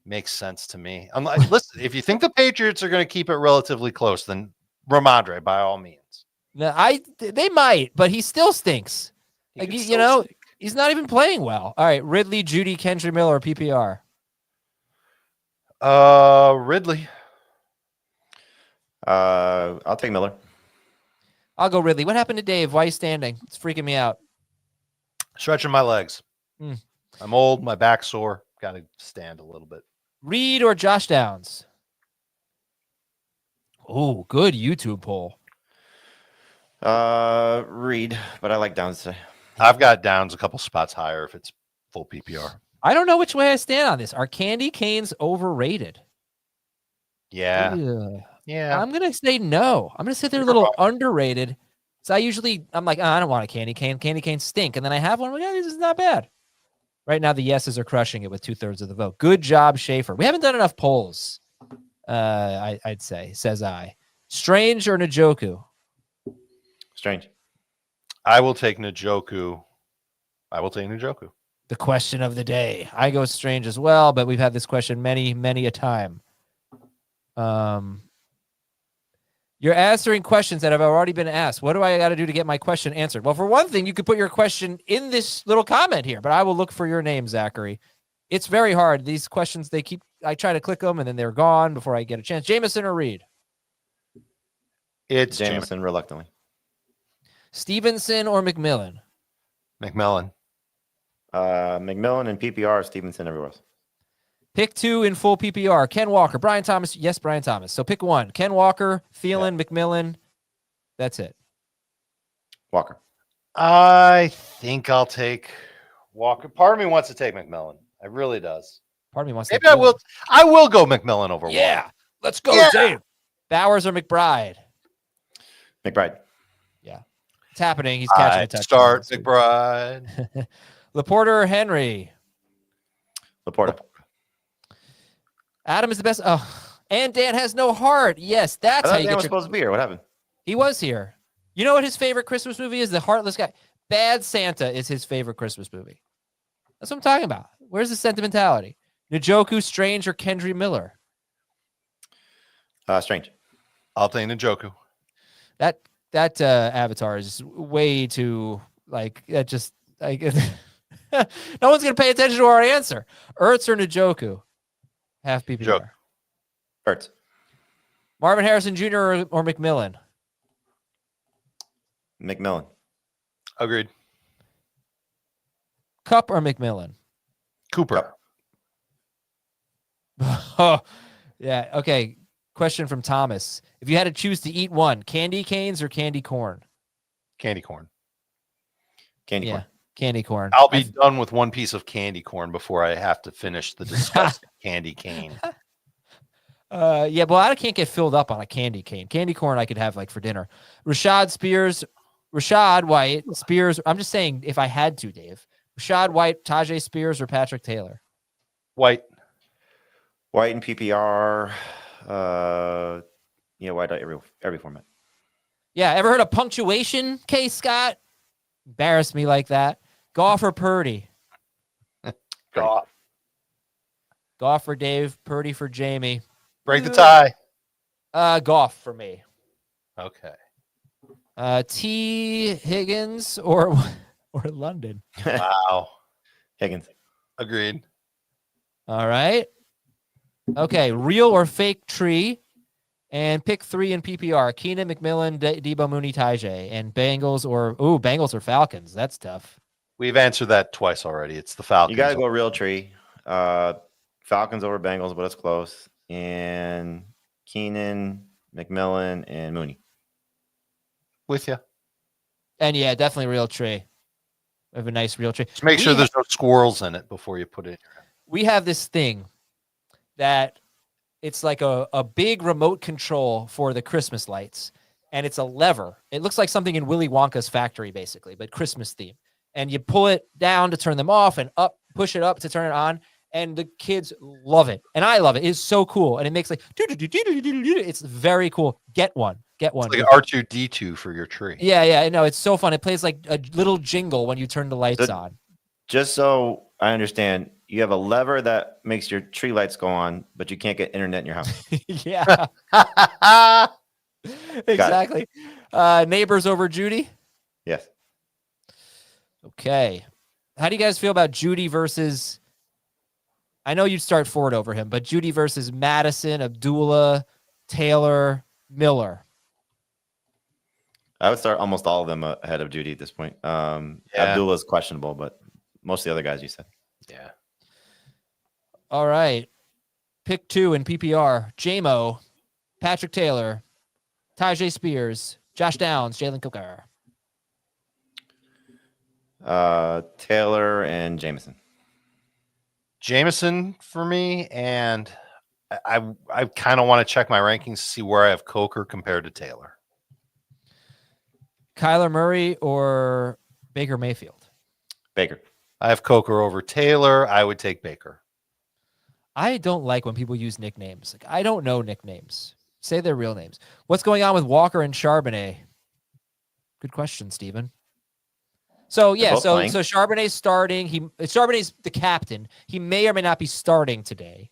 makes sense to me. Listen, if you think the Patriots are going to keep it relatively close, then Ramondre by all means. No, they might, but he still stinks. He Like, can you still know, stink. he's not even playing well. All right, Ridley, Judy, Kendry Miller, PPR. Ridley. I'll take Miller. I'll go Ridley. What happened to Dave? Why are you standing? It's freaking me out. Stretching my legs. I'm old. My back's sore. Got to stand a little bit. Reed or Josh Downs? Oh, good YouTube poll. Reed, but I like Downs today. I've got Downs a couple spots higher if it's full PPR. I don't know which way I stand on this. Are candy canes overrated? Yeah. Ugh. Yeah. I'm going to say no. I'm going to say they're a little underrated. So I'm like, I don't want a candy cane. Candy canes stink. And then I have one. I'm like, this is not bad. Right now, the yeses are crushing it with 2/3 of the vote. Good job, Schaefer. We haven't done enough polls, I'd say, says I. Strange or Njoku? Strange. I will take Njoku. The question of the day. I go Strange as well, but we've had this question many, many a time. You're answering questions that have already been asked. What do I got to do to get my question answered? Well, for one thing, you could put your question in this little comment here, but I will look for your name, Zachary. It's very hard. These questions, I try to click them and then they're gone before I get a chance. Jameson or Reed? It's Jameson, reluctantly. Stevenson or McMillan? McMillan. McMillan and PPR, Stevenson everywhere else. Pick two in full PPR. Ken Walker, Brian Thomas. Yes, Brian Thomas. So pick one. Ken Walker, Thielen, McMillan. That's it. Walker. I think I'll take Walker. Part of me wants to take McMillan. It really does. Part of me wants Maybe to. I will go McMillan over Walker. Yeah. Let's go, Yeah. Dave. Bowers or McBride? McBride. Yeah. It's happening. He's catching a touchdown. Start McBride. Laporta or Henry? Laporta. Adam is the best. Oh, and Dan has no heart. Yes, that's how you Dan get was your. supposed to be here. What happened? He was here. You know what his favorite Christmas movie is? The Heartless Guy. Bad Santa is his favorite Christmas movie. That's what I'm talking about. Where's the sentimentality? Njoku, Strange, or Kendry Miller? Strange. I'll take Njoku. That avatar is way too that just like no one's gonna pay attention to our answer. Ertz or Njoku? Half PPR. Njoku. Ertz. Marvin Harrison Jr. or McMillan? McMillan. Agreed. Cup or McMillan? Cooper. Oh, yeah. Okay. Question from Thomas. If you had to choose to eat one, candy canes or candy corn? Candy corn. Candy corn. Candy corn. I'll be done with one piece of candy corn before I have to finish the disgusting candy cane. Yeah, well, I can't get filled up on a candy cane. Candy corn I could have for dinner. Rashad White, Spears. I'm just saying if I had to, Dave. Rashad White, Tajay Spears, or Patrick Taylor? White. White and PPR. White every format. Yeah, ever heard of punctuation, K. Scott? Embarrassed me like that. Goff or Purdy? Goff. Goff for Dave, Purdy for Jamie. Break the tie. Goff for me. Okay. T. Higgins or London? Wow. Higgins. Agreed. All right. Okay, real or fake tree, and pick three in PPR: Keenan, McMillan, Debo, Mooney, Tajay, and Bengals or Falcons. That's tough. We've answered that twice already. It's the Falcons. You got to go real tree. Falcons over Bengals, but it's close. And Keenan, McMillan, and Mooney. With you. And yeah, definitely real tree. We have a nice real tree. Just make sure there's no squirrels in it before you put it in your hand. We have this thing that it's like a big remote control for the Christmas lights, and it's a lever. It looks like something in Willy Wonka's factory, basically, but Christmas theme. And you pull it down to turn them off and up, push it up to turn it on. and the kids love it, and I love it. It's so cool, and it makes like it's very cool. Get one. It's like R2D2 for your tree. Yeah. No, it's so fun. It plays like a little jingle when you turn the lights on. Just so I understand, you have a lever that makes your tree lights go on, but you can't get internet in your house. Yeah. Exactly. Neighbors over Judy? Yes. Okay. How do you guys feel about Judy versus, I know you'd start Ford over him, but Judy versus Madison, Abdullah, Taylor, Miller? I would start almost all of them ahead of Judy at this point. Abdullah is questionable, but most of the other guys you said. Yeah. All right. Pick 2 in PPR. J-Mo, Patrick Taylor, Tajay Spears, Josh Downs, Jalen Cooker. Taylor and Jameson. Jameson for me, and I kind of want to check my rankings to see where I have Coker compared to Taylor. Kyler Murray or Baker Mayfield? Baker. I have Coker over Taylor. I would take Baker. I don't like when people use nicknames. Like, I don't know nicknames. Say their real names. What's going on with Walker and Charbonnet? Good question, Steven. So Charbonnet's starting. Charbonnet's the captain. He may or may not be starting today,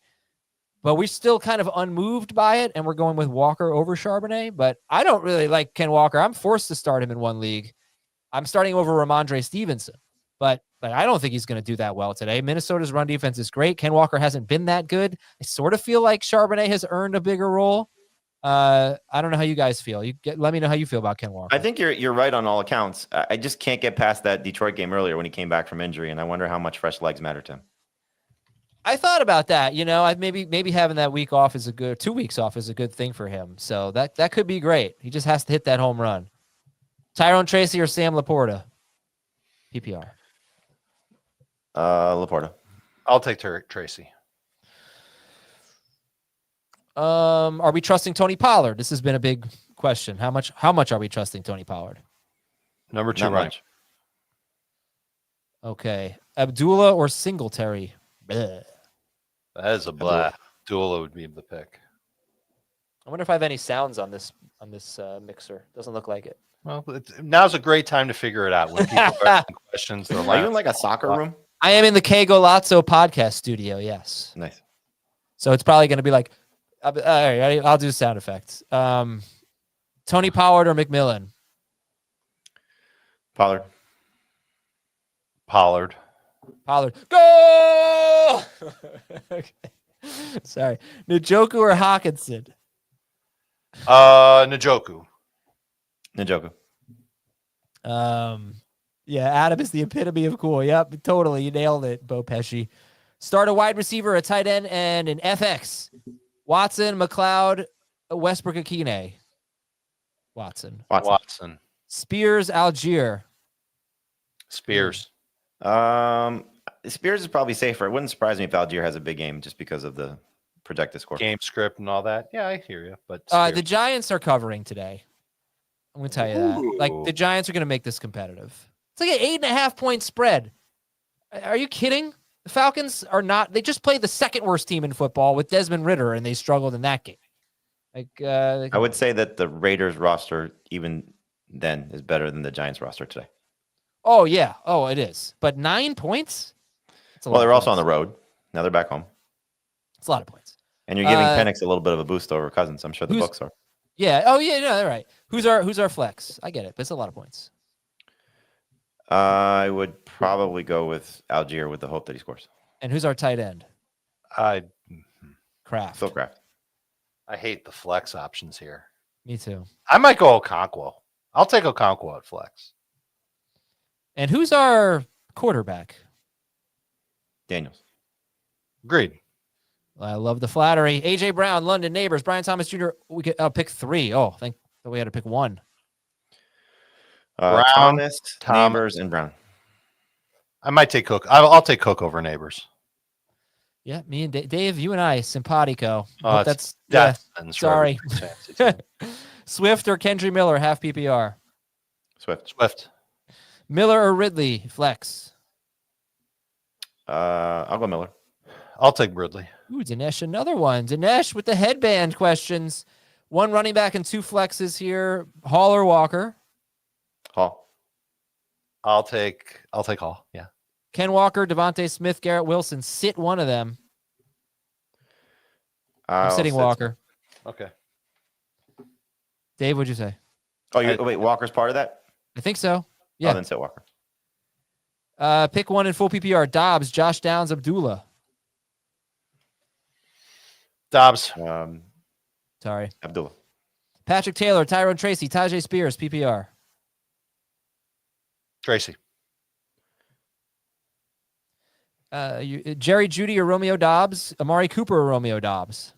but we're still kind of unmoved by it, and we're going with Walker over Charbonnet. But I don't really like Ken Walker. I'm forced to start him in one league. I'm starting over Ramondre Stevenson, but I don't think he's going to do that well today. Minnesota's run defense is great. Ken Walker hasn't been that good. I sort of feel like Charbonnet has earned a bigger role. I don't know how you guys feel. Let me know how you feel about Ken Walker. I think you're right on all accounts. I just can't get past that Detroit game earlier when he came back from injury, and I wonder how much fresh legs matter to him. I thought about that. Maybe having that week off is 2 weeks off is a good thing for him. So that could be great. He just has to hit that home run. Tyrone Tracy or Sam Laporta? PPR. Laporta. I'll take Tracy. Are we trusting Tony Pollard? This has been a big question. How much are we trusting Tony Pollard? Number 2 Not running. much. Okay. Abdullah or Singletary? Bleh. That is a blah. Abdullah would be the pick. I wonder if I have any sounds on this mixer. Doesn't look like it. Well, now's a great time to figure it out. When people are asking questions, Are you in like a soccer room? I am in the K Golazzo podcast studio. Yes. Nice. So it's probably going to be like, all right, I'll do sound effects. Tony Pollard or McMillan? Pollard. Go! Okay. Sorry. Njoku or Hawkinson? Njoku. Yeah, Adam is the epitome of cool. Yep, totally. You nailed it, Bo Pesci. Start a wide receiver, a tight end, and an FX. Watson, McLeod, Westbrook, Akine. Watson. Spears, Algier. Spears. Spears is probably safer. It wouldn't surprise me if Algier has a big game just because of the projected score. Game script and all that. Yeah, I hear you. But the Giants are covering today. I'm going to tell you that. Like, the Giants are going to make this competitive. It's like an 8.5 point spread. Are you kidding? The Falcons are not. They just played the second worst team in football with Desmond Ridder, and they struggled in that game. I would say that the Raiders roster, even then, is better than the Giants roster today. Oh, yeah. Oh, it is. But 9 points? Well, they're also on the road. Now they're back home. It's a lot of points. And you're giving Penix a little bit of a boost over Cousins. I'm sure the books are. Yeah. Oh, yeah. No, they're right. Who's our flex? I get it, but it's a lot of points. I would probably go with Algier with the hope that he scores. And who's our tight end? Kraft. Phil Kraft. I hate the flex options here. Me too. I might go Okonkwo. I'll take Okonkwo at flex. And who's our quarterback? Daniels. Agreed. I love the flattery. AJ Brown, London Neighbors, Brian Thomas Jr. We could pick 3. Oh, I think that we had to pick 1. Brown, Thomas, Neighbors, and Brown. I might take Cook. I'll take Cook over Neighbors. Yeah, me and Dave, you and I, simpatico. That's sorry. Swift or Kendry Miller, half PPR. Swift. Miller or Ridley, flex. I'll go Miller. I'll take Ridley. Ooh, Dinesh, another one. Dinesh with the headband questions. 1 running back and 2 flexes here. Hall or Walker? Hall. I'll take Hall. Yeah. Ken Walker, Devontae Smith, Garrett Wilson. Sit one of them. I'm sitting Walker. Okay. Dave, what'd you say? Oh, wait, Walker's part of that? I think so. Oh, Yeah. then sit Walker. Pick one in full PPR. Dobbs, Josh Downs, Abdullah. Dobbs. Sorry. Abdullah. Patrick Taylor, Tyrone Tracy, Tajay Spears, PPR. Tracy. Jerry Jeudy or Romeo Dobbs? Amari Cooper or Romeo Dobbs?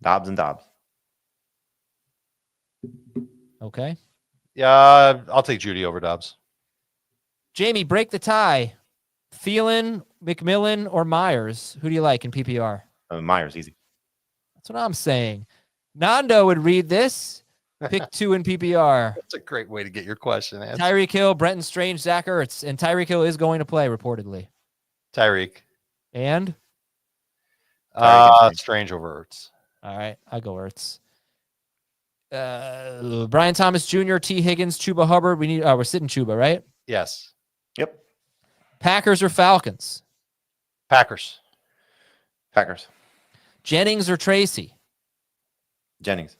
Dobbs and Dobbs. Okay. Yeah, I'll take Jeudy over Dobbs. Jamie, break the tie. Thielen, McMillan, or Myers? Who do you like in PPR? Myers, easy. That's what I'm saying. Nando would read this. Pick 2 in PPR. That's a great way to get your question answered. Tyreek Hill, Brenton Strange, Zach Ertz. And Tyreek Hill is going to play, reportedly. Tyreek. And? Strange over Ertz. All right, I'll go Ertz. Brian Thomas Jr., T. Higgins, Chuba Hubbard. We're sitting Chuba, right? Yes. Yep. Packers or Falcons? Packers. Packers. Jennings or Tracy? Jennings.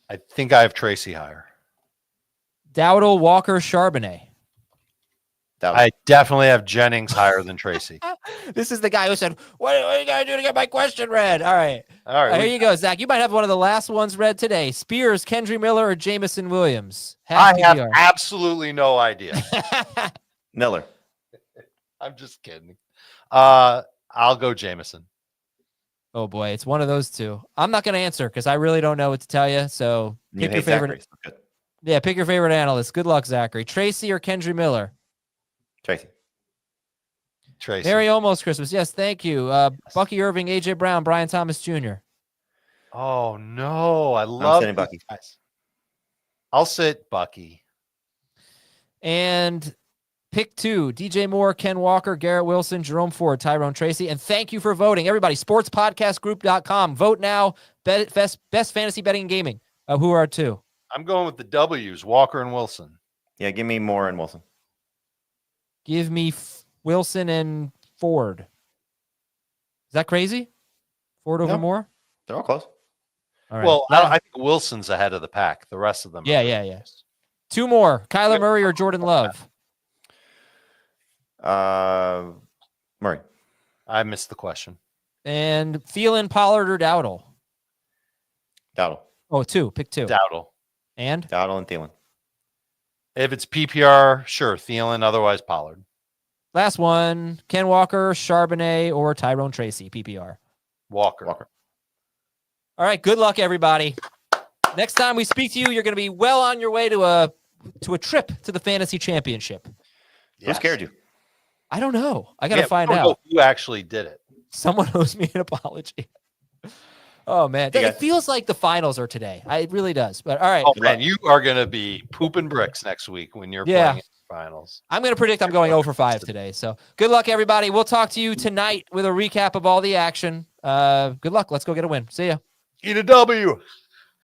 I think I have Tracy higher. Dowdle, Walker, Charbonnet. I definitely have Jennings higher than Tracy. This is the guy who said, what are you going to do to get my question read? All right. All right. Here you go, Zach. You might have one of the last ones read today. Spears, Kendry Miller, or Jamison Williams? I have absolutely no idea. Miller. I'm just kidding. I'll go Jameson. Oh, boy. It's one of those two. I'm not going to answer because I really don't know what to tell you. So pick your favorite. Yeah, pick your favorite analyst. Good luck, Zachary. Tracy or Kendry Miller? Tracy. Merry almost Christmas. Yes, thank you. Bucky Irving, A.J. Brown, Brian Thomas Jr. Oh, no. I love Bucky. Guys. I'll sit Bucky. And pick 2, DJ Moore, Ken Walker, Garrett Wilson, Jerome Ford, Tyrone Tracy. And thank you for voting. Everybody, sportspodcastgroup.com. Vote now. Best fantasy betting and gaming. Who are 2? I'm going with the W's, Walker and Wilson. Yeah, give me Moore and Wilson. Give me Wilson and Ford. Is that crazy? Ford over Moore? They're all close. All right. Well, I think Wilson's ahead of the pack. The rest of them. Yeah. 2 more. Kyler Murray or Jordan Love? Murray. I missed the question. And Thielen, Pollard, or Dowdle? Dowdle. Oh, 2. Pick 2. Dowdle. And? Dowdle and Thielen. If it's PPR, sure. Thielen, otherwise Pollard. Last one. Ken Walker, Charbonnet, or Tyrone Tracy, PPR? Walker. All right. Good luck, everybody. Next time we speak to you, you're going to be well on your way to a trip to the fantasy championship. Who scared you? I don't know. I got to find out. Who actually did it? Someone owes me an apology. Oh, man. It feels like the finals are today. It really does. But all right. Oh, man, you are going to be pooping bricks next week when you're playing in the finals. I'm going to predict I'm going 0 for 5 today. So good luck, everybody. We'll talk to you tonight with a recap of all the action. Good luck. Let's go get a win. See ya. Eat a W.